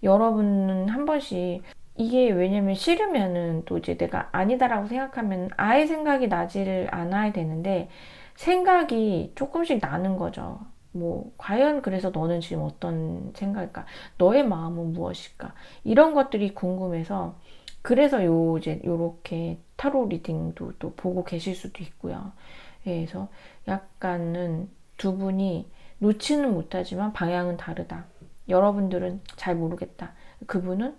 여러분은 한 번씩, 이게 왜냐면 싫으면은 또 이제 내가 아니다라고 생각하면 아예 생각이 나지를 않아야 되는데 생각이 조금씩 나는 거죠. 뭐 과연 그래서 너는 지금 어떤 생각일까? 너의 마음은 무엇일까? 이런 것들이 궁금해서, 그래서 이제 요렇게 타로 리딩도 또 보고 계실 수도 있고요. 예, 그래서 약간은 두 분이 놓지는 못하지만 방향은 다르다. 여러분들은 잘 모르겠다. 그분은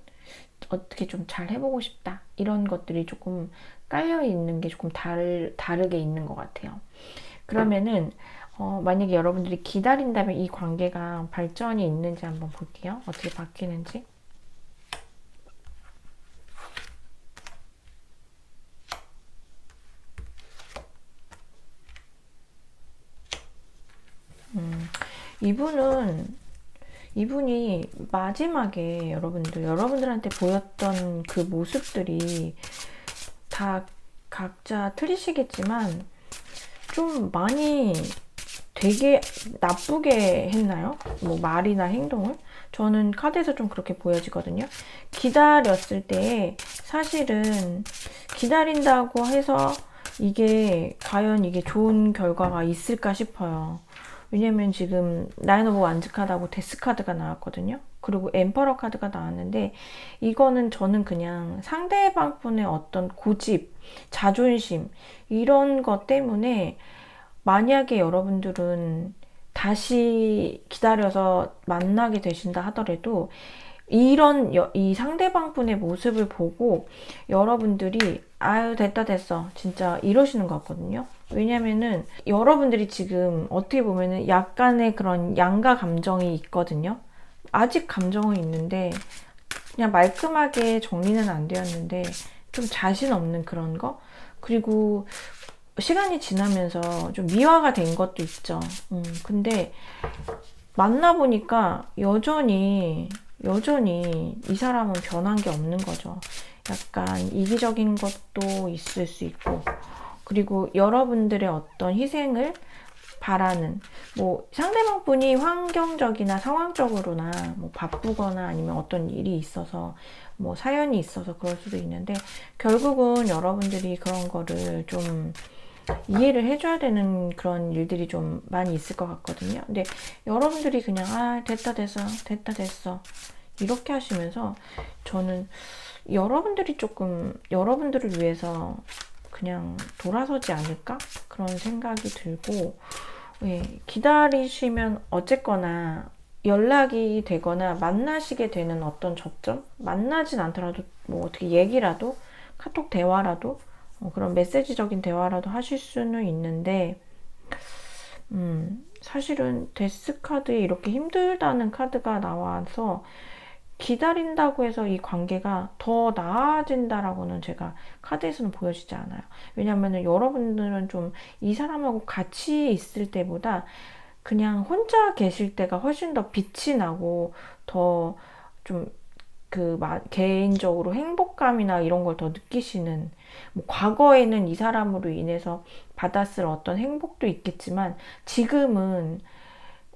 어떻게 좀 잘 해보고 싶다. 이런 것들이 조금 깔려 있는 게 조금 다르게 있는 것 같아요. 그러면은 만약에 여러분들이 기다린다면 이 관계가 발전이 있는지 한번 볼게요. 어떻게 바뀌는지. 이분이 마지막에 여러분들한테 보였던 그 모습들이 다 각자 틀리시겠지만 좀 많이 되게 나쁘게 했나요? 뭐 말이나 행동을? 저는 카드에서 좀 그렇게 보여지거든요. 기다렸을 때 사실은 기다린다고 해서 이게 과연 이게 좋은 결과가 있을까 싶어요. 왜냐면 지금 나인 오브 완즈 카드하고 데스 카드가 나왔거든요. 그리고 엠퍼러 카드가 나왔는데 이거는 저는 그냥 상대방 분의 어떤 고집, 자존심 이런 것 때문에 만약에 여러분들은 다시 기다려서 만나게 되신다 하더라도 이 상대방 분의 모습을 보고 여러분들이 아유 됐다 됐어 진짜 이러시는 것 같거든요. 왜냐면은 여러분들이 지금 어떻게 보면은 약간의 그런 양가 감정이 있거든요. 아직 감정은 있는데 그냥 말끔하게 정리는 안 되었는데 좀 자신 없는 그런 거. 그리고 시간이 지나면서 좀 미화가 된 것도 있죠. 근데 만나보니까 여전히 이 사람은 변한 게 없는 거죠. 약간 이기적인 것도 있을 수 있고, 그리고 여러분들의 어떤 희생을 바라는, 뭐 상대방 분이 환경적이나 상황적으로나 뭐 바쁘거나 아니면 어떤 일이 있어서 뭐 사연이 있어서 그럴 수도 있는데, 결국은 여러분들이 그런 거를 좀 이해를 해줘야 되는 그런 일들이 좀 많이 있을 것 같거든요. 근데 여러분들이 그냥 아 됐다 됐어 됐다 됐어 이렇게 하시면서 저는 여러분들이 조금 여러분들을 위해서 그냥 돌아서지 않을까 그런 생각이 들고, 예, 기다리시면 어쨌거나 연락이 되거나 만나시게 되는 어떤 접점, 만나진 않더라도 뭐 어떻게 얘기라도 카톡 대화라도 그런 메시지적인 대화라도 하실 수는 있는데, 사실은 데스 카드에 이렇게 힘들다는 카드가 나와서 기다린다고 해서 이 관계가 더 나아진다라고는 제가 카드에서는 보여지지 않아요. 왜냐면은 여러분들은 좀 이 사람하고 같이 있을 때보다 그냥 혼자 계실 때가 훨씬 더 빛이 나고 더 좀 개인적으로 행복감이나 이런 걸 더 느끼시는, 뭐 과거에는 이 사람으로 인해서 받았을 어떤 행복도 있겠지만 지금은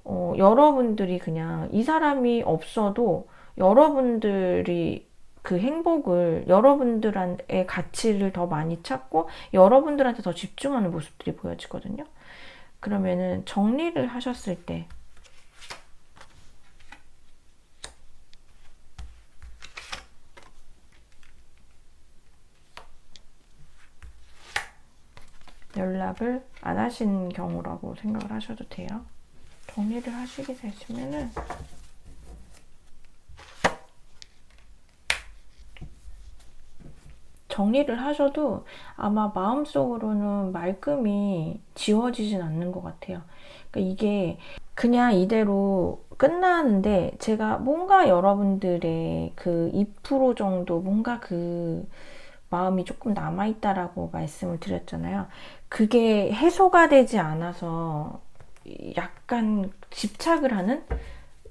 여러분들이 그냥 이 사람이 없어도 여러분들이 그 행복을 여러분들의 가치를 더 많이 찾고 여러분들한테 더 집중하는 모습들이 보여지거든요. 그러면은 정리를 하셨을 때 연락을 안 하신 경우라고 생각을 하셔도 돼요. 정리를 하시게 되시면은 정리를 하셔도 아마 마음속으로는 말끔히 지워지진 않는 것 같아요. 그러니까 이게 그냥 이대로 끝나는데 제가 뭔가 여러분들의 그 2% 정도 뭔가 그 마음이 조금 남아있다라고 말씀을 드렸잖아요. 그게 해소가 되지 않아서 약간 집착을 하는?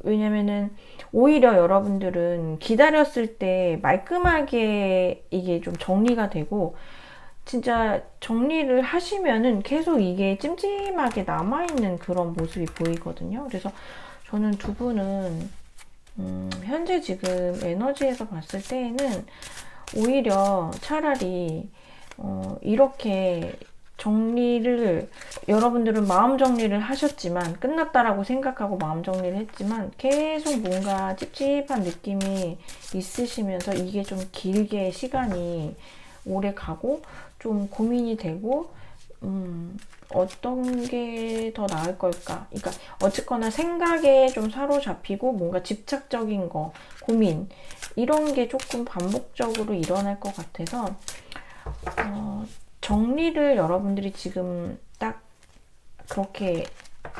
왜냐면은 오히려 여러분들은 기다렸을 때 말끔하게 이게 좀 정리가 되고 진짜 정리를 하시면은 계속 이게 찜찜하게 남아있는 그런 모습이 보이거든요. 그래서 저는 두 분은 현재 지금 에너지에서 봤을 때에는 오히려 차라리 이렇게 정리를, 여러분들은 마음 정리를 하셨지만 끝났다라고 생각하고 마음 정리를 했지만 계속 뭔가 찝찝한 느낌이 있으시면서 이게 좀 길게 시간이 오래 가고 좀 고민이 되고 어떤 게 더 나을 걸까? 그러니까 어쨌거나 생각에 좀 사로잡히고 뭔가 집착적인 거, 고민 이런 게 조금 반복적으로 일어날 것 같아서 정리를 여러분들이 지금 딱 그렇게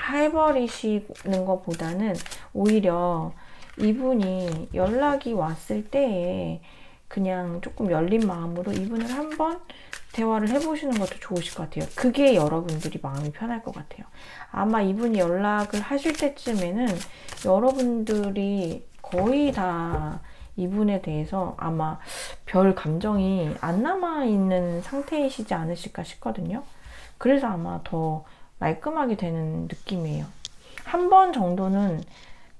해버리시는 것보다는 오히려 이분이 연락이 왔을 때에 그냥 조금 열린 마음으로 이분을 한번 대화를 해보시는 것도 좋으실 것 같아요. 그게 여러분들이 마음이 편할 것 같아요. 아마 이분이 연락을 하실 때쯤에는 여러분들이 거의 다 이분에 대해서 아마 별 감정이 안 남아있는 상태이시지 않으실까 싶거든요. 그래서 아마 더 말끔하게 되는 느낌이에요. 한 번 정도는,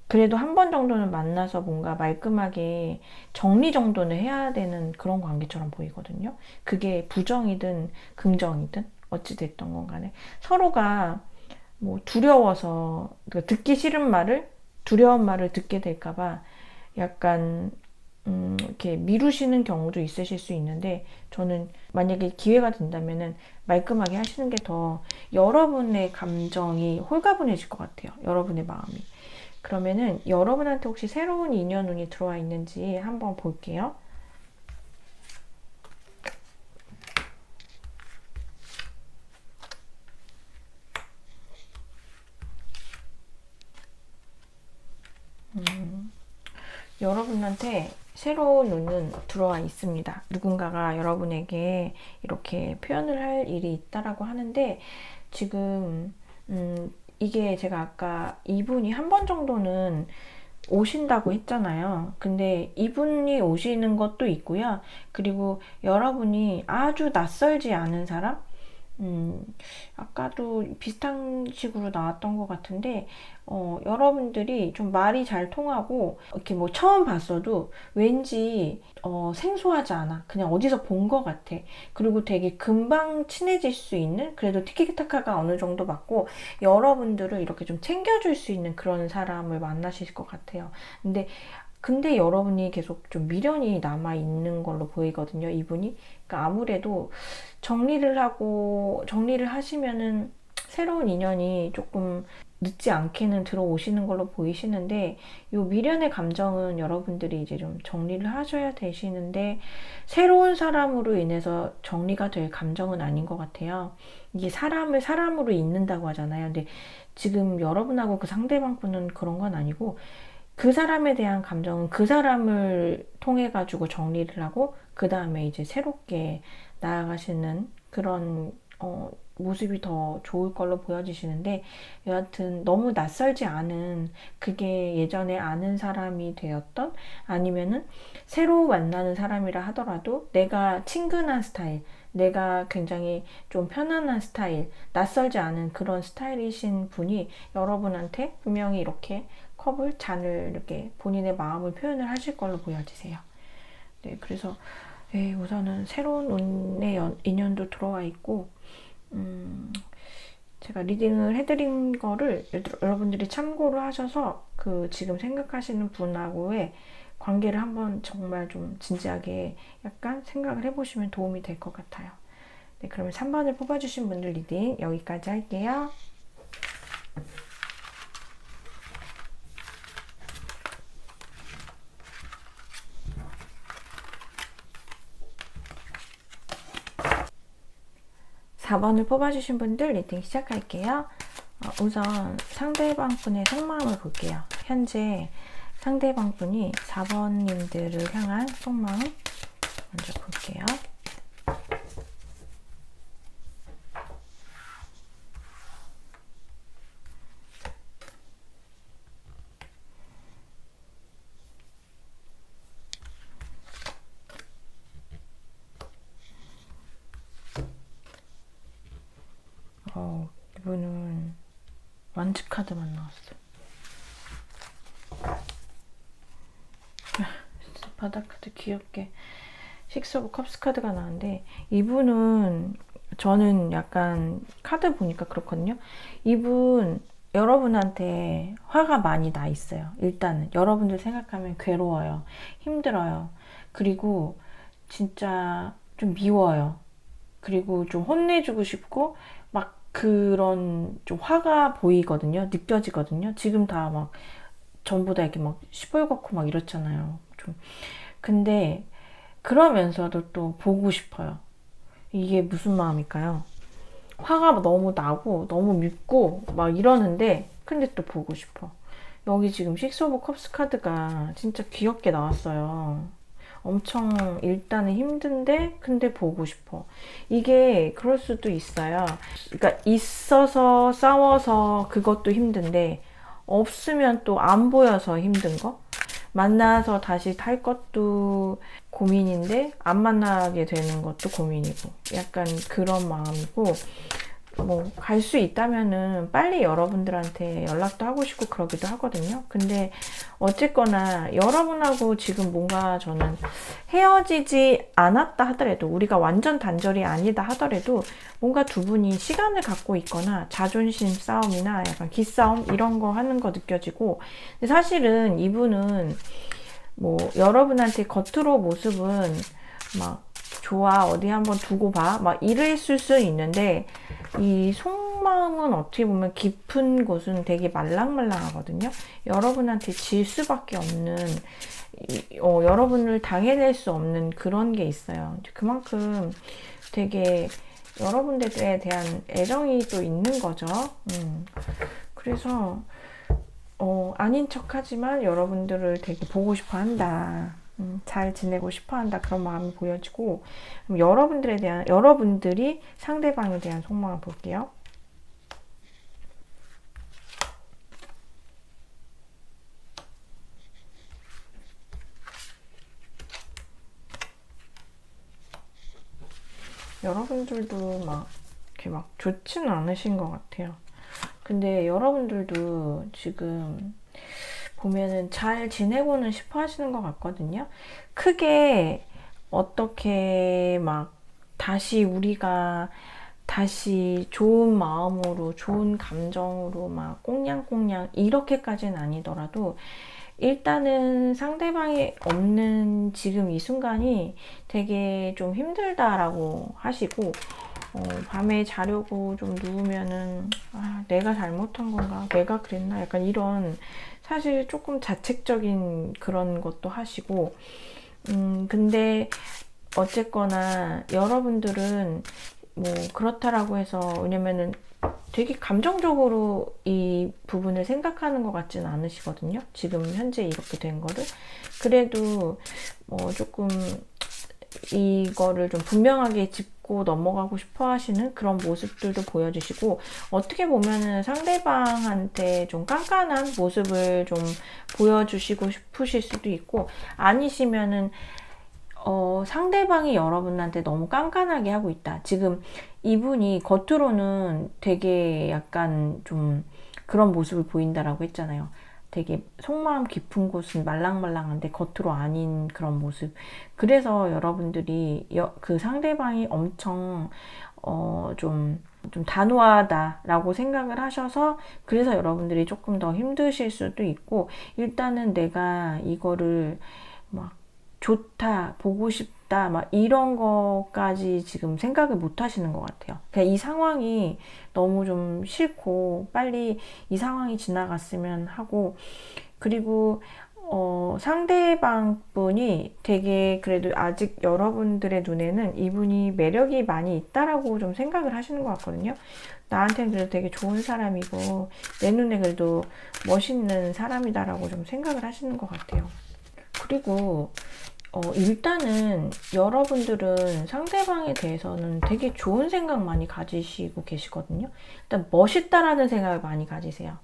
그래도 한 번 정도는 만나서 뭔가 말끔하게 정리 정도는 해야 되는 그런 관계처럼 보이거든요. 그게 부정이든 긍정이든 어찌됐던 건 간에 서로가 뭐 두려워서 그러니까 듣기 싫은 말을 두려운 말을 듣게 될까봐 약간 이렇게 미루시는 경우도 있으실 수 있는데 저는 만약에 기회가 된다면은 말끔하게 하시는 게 더 여러분의 감정이 홀가분해질 것 같아요. 여러분의 마음이. 그러면은 여러분한테 혹시 새로운 인연 운이 들어와 있는지 한번 볼게요. 여러분한테 새로운 운은 들어와 있습니다. 누군가가 여러분에게 이렇게 표현을 할 일이 있다라고 하는데 지금 이게 제가 아까 이분이 한 번 정도는 오신다고 했잖아요. 근데 이분이 오시는 것도 있고요. 그리고 여러분이 아주 낯설지 않은 사람? 아까도 비슷한 식으로 나왔던 것 같은데, 여러분들이 좀 말이 잘 통하고, 이렇게 뭐 처음 봤어도 왠지, 생소하지 않아. 그냥 어디서 본 것 같아. 그리고 되게 금방 친해질 수 있는, 그래도 티키타카가 어느 정도 맞고, 여러분들을 이렇게 좀 챙겨줄 수 있는 그런 사람을 만나실 것 같아요. 근데 여러분이 계속 좀 미련이 남아 있는 걸로 보이거든요, 이분이. 그러니까 아무래도 정리를 하시면은 새로운 인연이 조금 늦지 않게는 들어오시는 걸로 보이시는데, 요 미련의 감정은 여러분들이 이제 좀 정리를 하셔야 되시는데, 새로운 사람으로 인해서 정리가 될 감정은 아닌 것 같아요. 이게 사람을 사람으로 잊는다고 하잖아요. 근데 지금 여러분하고 그 상대방 분은 그런 건 아니고, 그 사람에 대한 감정은 그 사람을 통해 가지고 정리를 하고 그 다음에 이제 새롭게 나아가시는 그런 모습이 더 좋을 걸로 보여지시는데 여하튼 너무 낯설지 않은 그게 예전에 아는 사람이 되었던 아니면은 새로 만나는 사람이라 하더라도 내가 친근한 스타일 내가 굉장히 좀 편안한 스타일 낯설지 않은 그런 스타일이신 분이 여러분한테 분명히 이렇게 컵을 잔을 이렇게 본인의 마음을 표현을 하실 걸로 보여지세요. 네, 그래서 우선은 새로운 운의 인연도 들어와 있고 제가 리딩을 해드린 거를 여러분들이 참고를 하셔서 그 지금 생각하시는 분하고의 관계를 한번 정말 좀 진지하게 약간 생각을 해보시면 도움이 될 것 같아요. 네, 그러면 3번을 뽑아주신 분들 리딩 여기까지 할게요. 4번을 뽑아주신 분들 리딩 시작할게요. 우선 상대방 분의 속마음을 볼게요. 현재 상대방 분이 4번님들을 향한 속마음 먼저 볼게요. 이분은 완즈 카드만 나왔어요. 바닥 카드 귀엽게 식스 오브 컵스 카드가 나왔는데 이분은 저는 약간 카드 보니까 그렇거든요. 이분 여러분한테 화가 많이 나 있어요. 일단은 여러분들 생각하면 괴로워요. 힘들어요. 그리고 진짜 좀 미워요. 그리고 좀 혼내주고 싶고 막 그런 좀 화가 보이거든요. 느껴지거든요. 지금 다 막 전부 다 이렇게 막 시뻘겋고 막 이렇잖아요. 좀 근데 그러면서도 또 보고 싶어요. 이게 무슨 마음일까요? 화가 너무 나고 너무 밉고 막 이러는데 근데 또 보고 싶어. 여기 지금 식스 오브 컵스 카드가 진짜 귀엽게 나왔어요. 엄청 일단은 힘든데 근데 보고 싶어. 이게 그럴 수도 있어요. 그러니까 있어서 싸워서 그것도 힘든데 없으면 또 안 보여서 힘든 거? 만나서 다시 탈 것도 고민인데 안 만나게 되는 것도 고민이고 약간 그런 마음이고 뭐 갈 수 있다면은 빨리 여러분들한테 연락도 하고 싶고 그러기도 하거든요. 근데 어쨌거나 여러분하고 지금 뭔가 저는 헤어지지 않았다 하더라도, 우리가 완전 단절이 아니다 하더라도 뭔가 두 분이 시간을 갖고 있거나 자존심 싸움이나 약간 기싸움 이런 거 하는 거 느껴지고, 근데 사실은 이분은 뭐 여러분한테 겉으로 모습은 막 좋아, 어디 한번 두고 봐, 막 이랬을 수 있는데, 이 속마음은 어떻게 보면 깊은 곳은 되게 말랑말랑하거든요. 여러분한테 질 수밖에 없는, 여러분을 당해낼 수 없는 그런 게 있어요. 그만큼 되게 여러분들에 대한 애정이 또 있는 거죠. 그래서 아닌 척하지만 여러분들을 되게 보고 싶어 한다. 잘 지내고 싶어 한다. 그런 마음이 보여지고, 여러분들이 상대방에 대한 속마음을 볼게요. 여러분들도 막 이렇게 막 좋지는 않으신 것 같아요. 근데 여러분들도 지금 보면은 잘 지내고는 싶어 하시는 것 같거든요. 크게 어떻게 막 다시 우리가 다시 좋은 마음으로, 좋은 감정으로 막 꽁냥꽁냥 이렇게까지는 아니더라도, 일단은 상대방이 없는 지금 이 순간이 되게 좀 힘들다라고 하시고, 밤에 자려고 좀 누우면은 내가 잘못한 건가, 내가 그랬나, 약간 이런 사실 조금 자책적인 그런 것도 하시고, 근데 어쨌거나 여러분들은 뭐 그렇다라고 해서, 왜냐면은 되게 감정적으로 이 부분을 생각하는 것 같지는 않으시거든요. 지금 현재 이렇게 된 거를. 그래도 조금 이거를 좀 분명하게 짚고 넘어가고 싶어 하시는 그런 모습들도 보여주시고, 어떻게 보면은 상대방한테 좀 깐깐한 모습을 좀 보여주시고 싶으실 수도 있고, 아니시면은 상대방이 여러분한테 너무 깐깐하게 하고 있다. 지금 이분이 겉으로는 되게 약간 좀 그런 모습을 보인다라고 했잖아요. 되게 속마음 깊은 곳은 말랑말랑한데 겉으로 아닌 그런 모습. 그래서 여러분들이 그 상대방이 엄청 좀 단호하다라고 생각을 하셔서, 그래서 여러분들이 조금 더 힘드실 수도 있고, 일단은 내가 이거를 막 좋다, 보고 싶다, 막 이런 거까지 지금 생각을 못 하시는 것 같아요. 그냥 이 상황이 너무 좀 싫고 빨리 이 상황이 지나갔으면 하고, 그리고 상대방 분이 되게 그래도 아직 여러분들의 눈에는 이분이 매력이 많이 있다라고 좀 생각을 하시는 것 같거든요. 나한테는 그래도 되게 좋은 사람이고 내 눈에 그래도 멋있는 사람이다라고 좀 생각을 하시는 것 같아요. 그리고 일단은 여러분들은 상대방에 대해서는 되게 좋은 생각 많이 가지시고 계시거든요. 일단 멋있다라는 생각을 많이 가지세요.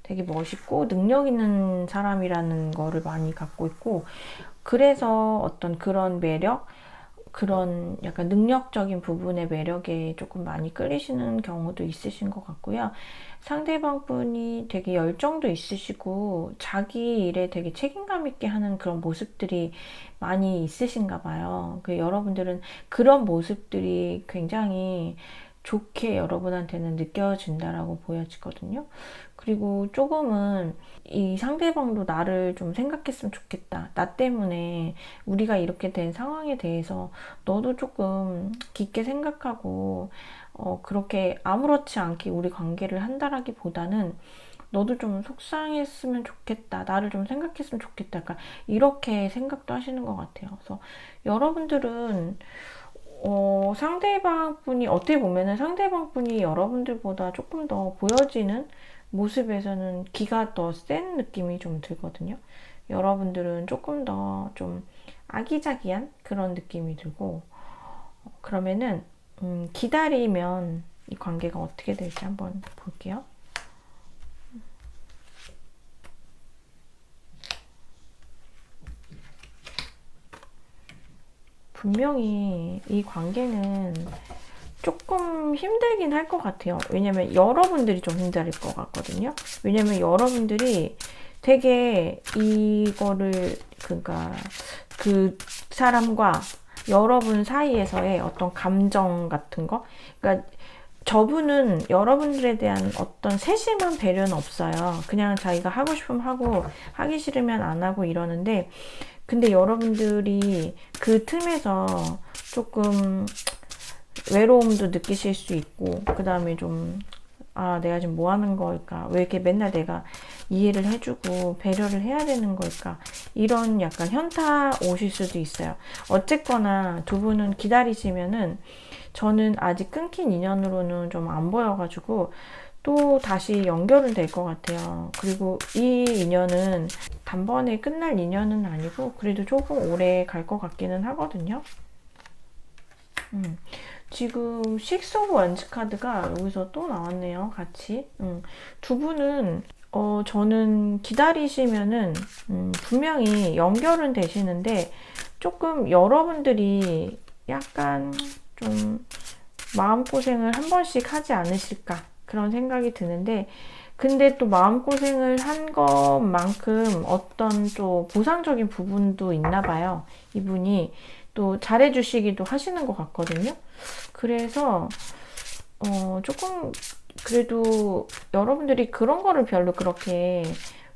되게 멋있고 능력 있는 사람이라는 거를 많이 갖고 있고, 그래서 어떤 그런 매력, 그런 약간 능력적인 부분의 매력에 조금 많이 끌리시는 경우도 있으신 것 같고요. 상대방 분이 되게 열정도 있으시고 자기 일에 되게 책임감 있게 하는 그런 모습들이 많이 있으신가 봐요. 여러분들은 그런 모습들이 굉장히 좋게 여러분한테는 느껴진다라고 보여지거든요. 그리고 조금은 이 상대방도 나를 좀 생각했으면 좋겠다. 나 때문에 우리가 이렇게 된 상황에 대해서 너도 조금 깊게 생각하고, 그렇게 아무렇지 않게 우리 관계를 한다라기보다는 너도 좀 속상했으면 좋겠다. 나를 좀 생각했으면 좋겠다. 약간 이렇게 생각도 하시는 것 같아요. 그래서 여러분들은 상대방 분이, 어떻게 보면은 상대방 분이 여러분들보다 조금 더 보여지는 모습에서는 기가 더 센 느낌이 좀 들거든요. 여러분들은 조금 더 좀 아기자기한 그런 느낌이 들고, 그러면은 기다리면 이 관계가 어떻게 될지 한번 볼게요. 분명히 이 관계는 조금 힘들긴 할 것 같아요. 왜냐면 여러분들이 좀 힘들 것 같거든요. 왜냐면 여러분들이 되게 이거를, 그러니까 그 사람과 여러분 사이에서의 어떤 감정 같은 거, 그러니까 저분은 여러분들에 대한 어떤 세심한 배려는 없어요. 그냥 자기가 하고 싶으면 하고 하기 싫으면 안 하고 이러는데, 근데 여러분들이 그 틈에서 조금 외로움도 느끼실 수 있고, 그 다음에 좀, 아, 내가 지금 뭐 하는 걸까? 왜 이렇게 맨날 내가 이해를 해주고 배려를 해야 되는 걸까? 이런 약간 현타 오실 수도 있어요. 어쨌거나 두 분은 기다리시면은, 저는 아직 끊긴 인연으로는 좀 안 보여가지고 또 다시 연결은 될 것 같아요. 그리고 이 인연은 단번에 끝날 인연은 아니고 그래도 조금 오래 갈 것 같기는 하거든요. 지금 식스 오브 원즈 카드가 여기서 또 나왔네요. 같이. 두 분은 저는 기다리시면은 분명히 연결은 되시는데 조금 여러분들이 약간 좀 마음고생을 한 번씩 하지 않으실까 그런 생각이 드는데, 근데 또 마음고생을 한 것만큼 어떤 또 보상적인 부분도 있나 봐요. 이분이 또 잘해주시기도 하시는 것 같거든요. 그래서 조금 그래도 여러분들이 그런 거를 별로 그렇게,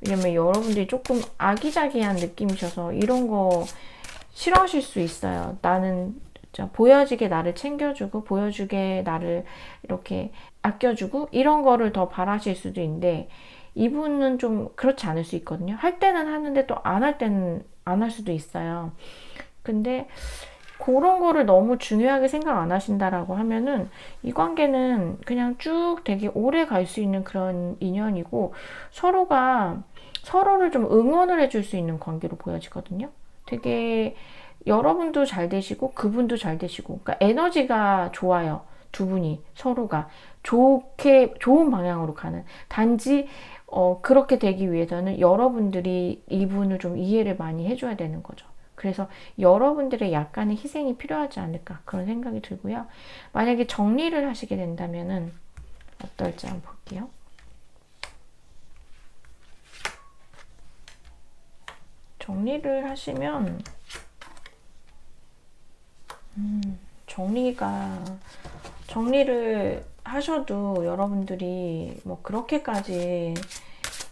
왜냐면 여러분들이 조금 아기자기한 느낌이셔서 이런 거 싫어하실 수 있어요. 나는 보여지게 나를 챙겨주고 보여주게 나를 이렇게 아껴주고 이런 거를 더 바라실 수도 있는데, 이분은 좀 그렇지 않을 수 있거든요. 할 때는 하는데 또 안 할 때는 안 할 수도 있어요. 근데 그런 거를 너무 중요하게 생각 안 하신다라고 하면은 이 관계는 그냥 쭉 되게 오래 갈 수 있는 그런 인연이고, 서로가 서로를 좀 응원을 해줄 수 있는 관계로 보여지거든요. 되게 여러분도 잘 되시고 그분도 잘 되시고, 그러니까 에너지가 좋아요. 두 분이 서로가 좋게 좋은 방향으로 가는. 단지 그렇게 되기 위해서는 여러분들이 이분을 좀 이해를 많이 해줘야 되는 거죠. 그래서 여러분들의 약간의 희생이 필요하지 않을까 그런 생각이 들고요. 만약에 정리를 하시게 된다면은 어떨지 한번 볼게요. 정리를 하시면 정리를 하셔도 여러분들이 뭐 그렇게까지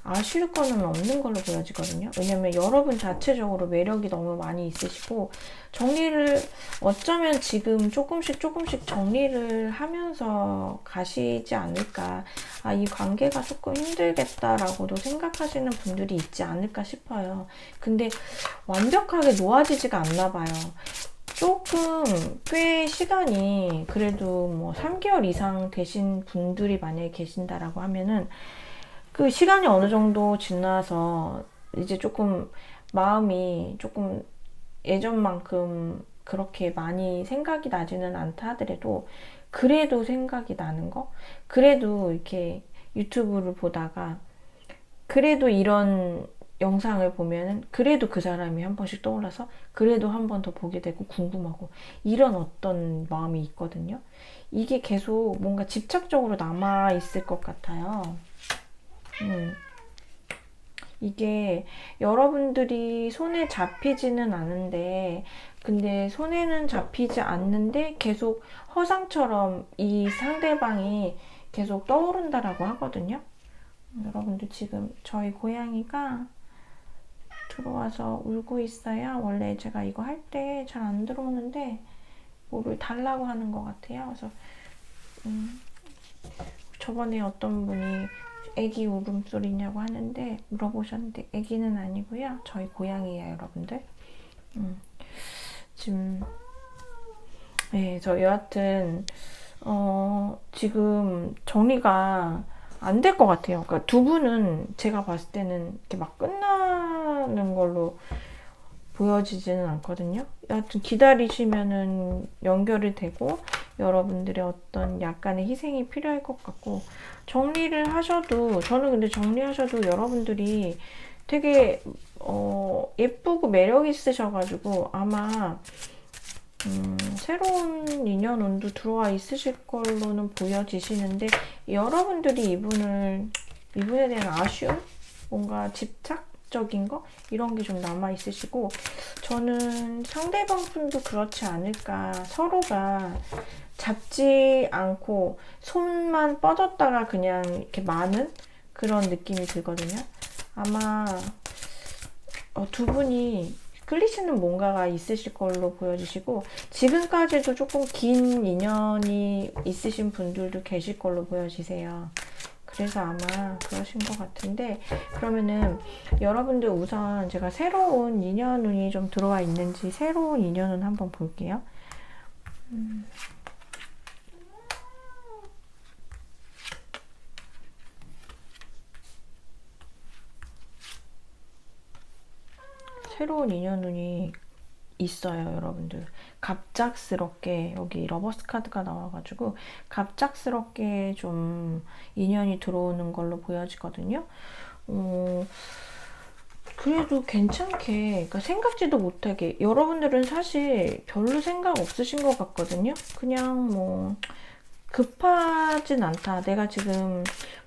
아쉬울 거는 없는 걸로 보여지거든요. 왜냐면 여러분 자체적으로 매력이 너무 많이 있으시고, 정리를 어쩌면 지금 조금씩 정리를 하면서 가시지 않을까. 아, 이 관계가 조금 힘들겠다라고도 생각하시는 분들이 있지 않을까 싶어요. 근데 완벽하게 놓아지지가 않나 봐요. 조금 꽤 시간이 그래도 뭐 3개월 이상 되신 분들이 만약에 계신다라고 하면은, 그 시간이 어느 정도 지나서 이제 조금 마음이 조금 예전만큼 그렇게 많이 생각이 나지는 않다 하더라도 그래도 생각이 나는 거, 그래도 이렇게 유튜브를 보다가 그래도 이런 영상을 보면은 그래도 그 사람이 한 번씩 떠올라서 그래도 한 번 더 보게 되고 궁금하고, 이런 어떤 마음이 있거든요. 이게 계속 뭔가 집착적으로 남아 있을 것 같아요. 이게 여러분들이 손에 잡히지는 않은데, 근데 손에는 잡히지 않는데 계속 허상처럼 이 상대방이 계속 떠오른다라고 하거든요. 여러분들 지금 저희 고양이가 들어와서 울고 있어요. 원래 제가 이거 할 때 잘 안 들어오는데 뭐를 달라고 하는 것 같아요. 그래서 저번에 어떤 분이 애기 울음소리냐고 하는데 물어보셨는데, 애기는 아니고요. 저희 고양이에요, 여러분들. 지금 네, 저 여하튼 지금 정리가 안 될 것 같아요. 그러니까 두 분은 제가 봤을 때는 이렇게 막 끝나는 걸로 보여지지는 않거든요. 여하튼 기다리시면은 연결이 되고 여러분들의 어떤 약간의 희생이 필요할 것 같고, 정리를 하셔도, 저는 근데 정리하셔도 여러분들이 되게 예쁘고 매력 있으셔가지고 아마 새로운 인연운도 들어와 있으실 걸로는 보여지시는데, 여러분들이 이분에 대한 아쉬움? 뭔가 집착적인 거? 이런 게 좀 남아 있으시고, 저는 상대방 분도 그렇지 않을까. 서로가 잡지 않고 손만 뻗었다가 그냥 이렇게 마는 그런 느낌이 들거든요. 아마 두 분이 끌리시는 뭔가가 있으실 걸로 보여지시고, 지금까지도 조금 긴 인연이 있으신 분들도 계실 걸로 보여지세요. 그래서 아마 그러신 것 같은데, 그러면은 여러분들 우선 제가 새로운 인연운이 좀 들어와 있는지 새로운 인연운 한번 볼게요. 새로운 인연운이 있어요, 여러분들. 갑작스럽게 여기 러버스 카드가 나와가지고 갑작스럽게 좀 인연이 들어오는 걸로 보여지거든요. 그래도 괜찮게, 그러니까 생각지도 못하게, 여러분들은 사실 별로 생각 없으신 것 같거든요. 그냥 뭐 급하진 않다. 내가 지금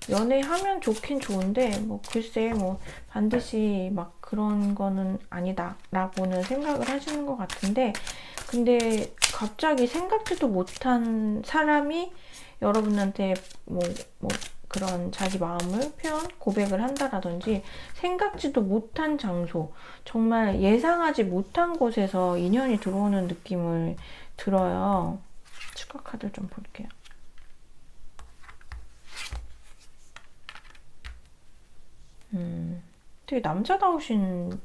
연애하면 좋긴 좋은데 뭐 글쎄 뭐 반드시 막 그런 거는 아니다 라고는 생각을 하시는 것 같은데, 근데 갑자기 생각지도 못한 사람이 여러분한테 뭐 그런 자기 마음을 고백을 한다라든지, 생각지도 못한 장소, 정말 예상하지 못한 곳에서 인연이 들어오는 느낌을 들어요. 축하 카드 좀 볼게요. 되게 남자다우신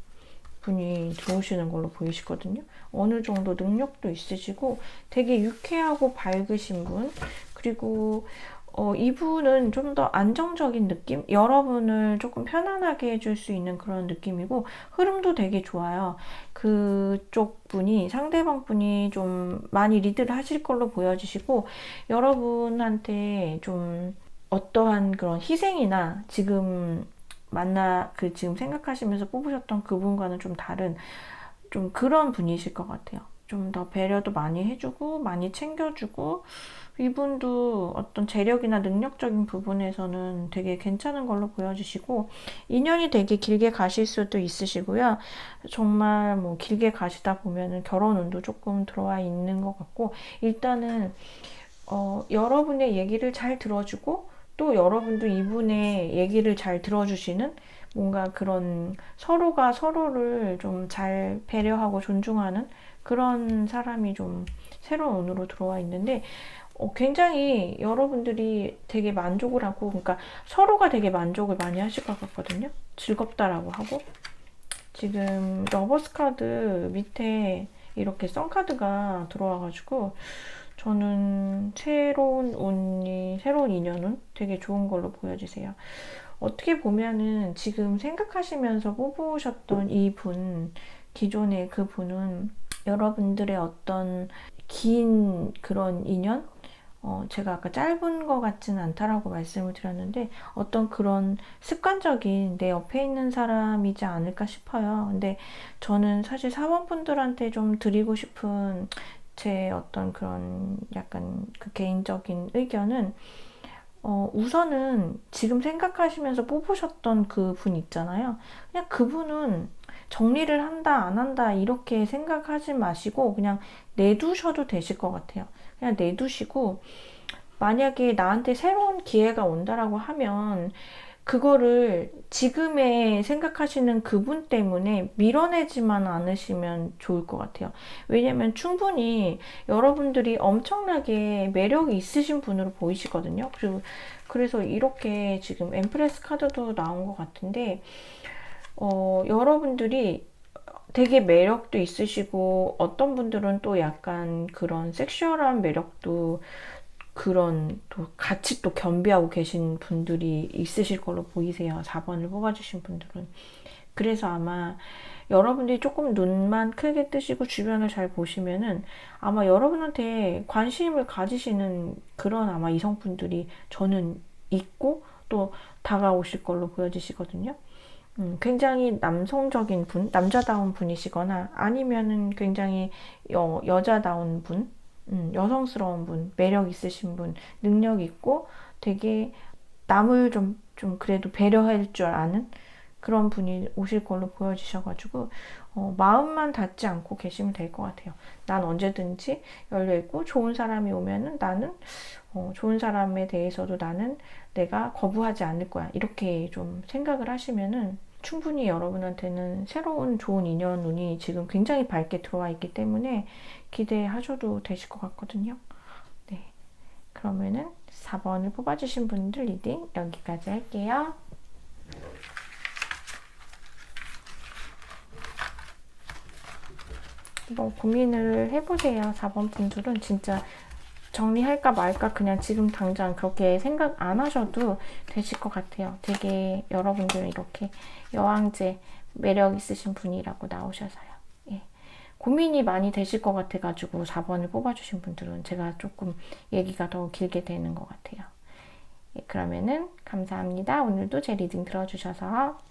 분이 들어오시는 걸로 보이시거든요. 어느 정도 능력도 있으시고 되게 유쾌하고 밝으신 분, 그리고 이분은 좀 더 안정적인 느낌? 여러분을 조금 편안하게 해줄 수 있는 그런 느낌이고, 흐름도 되게 좋아요. 그쪽 분이, 상대방 분이 좀 많이 리드를 하실 걸로 보여지시고, 여러분한테 좀 어떠한 그런 희생이나 지금 지금 생각하시면서 뽑으셨던 그분과는 좀 다른 좀 그런 분이실 것 같아요. 좀 더 배려도 많이 해주고 많이 챙겨주고, 이분도 어떤 재력이나 능력적인 부분에서는 되게 괜찮은 걸로 보여주시고, 인연이 되게 길게 가실 수도 있으시고요. 정말 뭐 길게 가시다 보면은 결혼운도 조금 들어와 있는 것 같고, 일단은 여러분의 얘기를 잘 들어주고, 또 여러분도 이분의 얘기를 잘 들어주시는, 뭔가 그런 서로가 서로를 좀 잘 배려하고 존중하는 그런 사람이 좀 새로운 운으로 들어와 있는데, 굉장히 여러분들이 되게 만족을 하고, 그러니까 서로가 되게 만족을 많이 하실 것 같거든요. 즐겁다라고 하고. 지금 러버스 카드 밑에 이렇게 썬 카드가 들어와가지고, 저는 새로운 인연은 되게 좋은 걸로 보여지세요. 어떻게 보면은 지금 생각하시면서 뽑으셨던 이분, 기존의 그 분은 여러분들의 어떤 긴 그런 인연? 제가 아까 짧은 것 같지는 않다라고 말씀을 드렸는데, 어떤 그런 습관적인 내 옆에 있는 사람이지 않을까 싶어요. 근데 저는 사실 사원분들한테 좀 드리고 싶은 제 어떤 그런 약간 그 개인적인 의견은, 우선은 지금 생각하시면서 뽑으셨던 그 분 있잖아요. 그냥 그분은 정리를 한다, 안 한다, 이렇게 생각하지 마시고, 그냥 내두셔도 되실 것 같아요. 그냥 내두시고, 만약에 나한테 새로운 기회가 온다라고 하면, 그거를 지금에 생각하시는 그분 때문에 밀어내지만 않으시면 좋을 것 같아요. 왜냐면 충분히 여러분들이 엄청나게 매력이 있으신 분으로 보이시거든요. 그리고 그래서 이렇게 지금 엠프레스 카드도 나온 것 같은데, 여러분들이 되게 매력도 있으시고, 어떤 분들은 또 약간 그런 섹슈얼한 매력도, 그런 또 같이 또 겸비하고 계신 분들이 있으실 걸로 보이세요. 4번을 뽑아주신 분들은. 그래서 아마 여러분들이 조금 눈만 크게 뜨시고 주변을 잘 보시면은 아마 여러분한테 관심을 가지시는 그런 아마 이성분들이 저는 있고 또 다가오실 걸로 보여지시거든요. 굉장히 남성적인 분, 남자다운 분이시거나 아니면은 굉장히 여자다운 분, 여성스러운 분, 매력 있으신 분, 능력 있고 되게 남을 좀 그래도 배려할 줄 아는 그런 분이 오실 걸로 보여지셔가지고 마음만 닫지 않고 계시면 될 것 같아요. 난 언제든지 열려있고 좋은 사람이 오면은 나는 좋은 사람에 대해서도 나는 내가 거부하지 않을 거야. 이렇게 좀 생각을 하시면은 충분히 여러분한테는 새로운 좋은 인연 운이 지금 굉장히 밝게 들어와 있기 때문에 기대하셔도 되실 것 같거든요. 네. 그러면은 4번을 뽑아주신 분들 리딩 여기까지 할게요. 뭐 고민을 해보세요. 4번 분들은 진짜 정리할까 말까 그냥 지금 당장 그렇게 생각 안 하셔도 되실 것 같아요. 되게 여러분들 이렇게 여왕제 매력 있으신 분이라고 나오셔서요. 예. 고민이 많이 되실 것 같아가지고 4번을 뽑아주신 분들은 제가 조금 얘기가 더 길게 되는 것 같아요. 예, 그러면은 감사합니다. 오늘도 제 리딩 들어주셔서.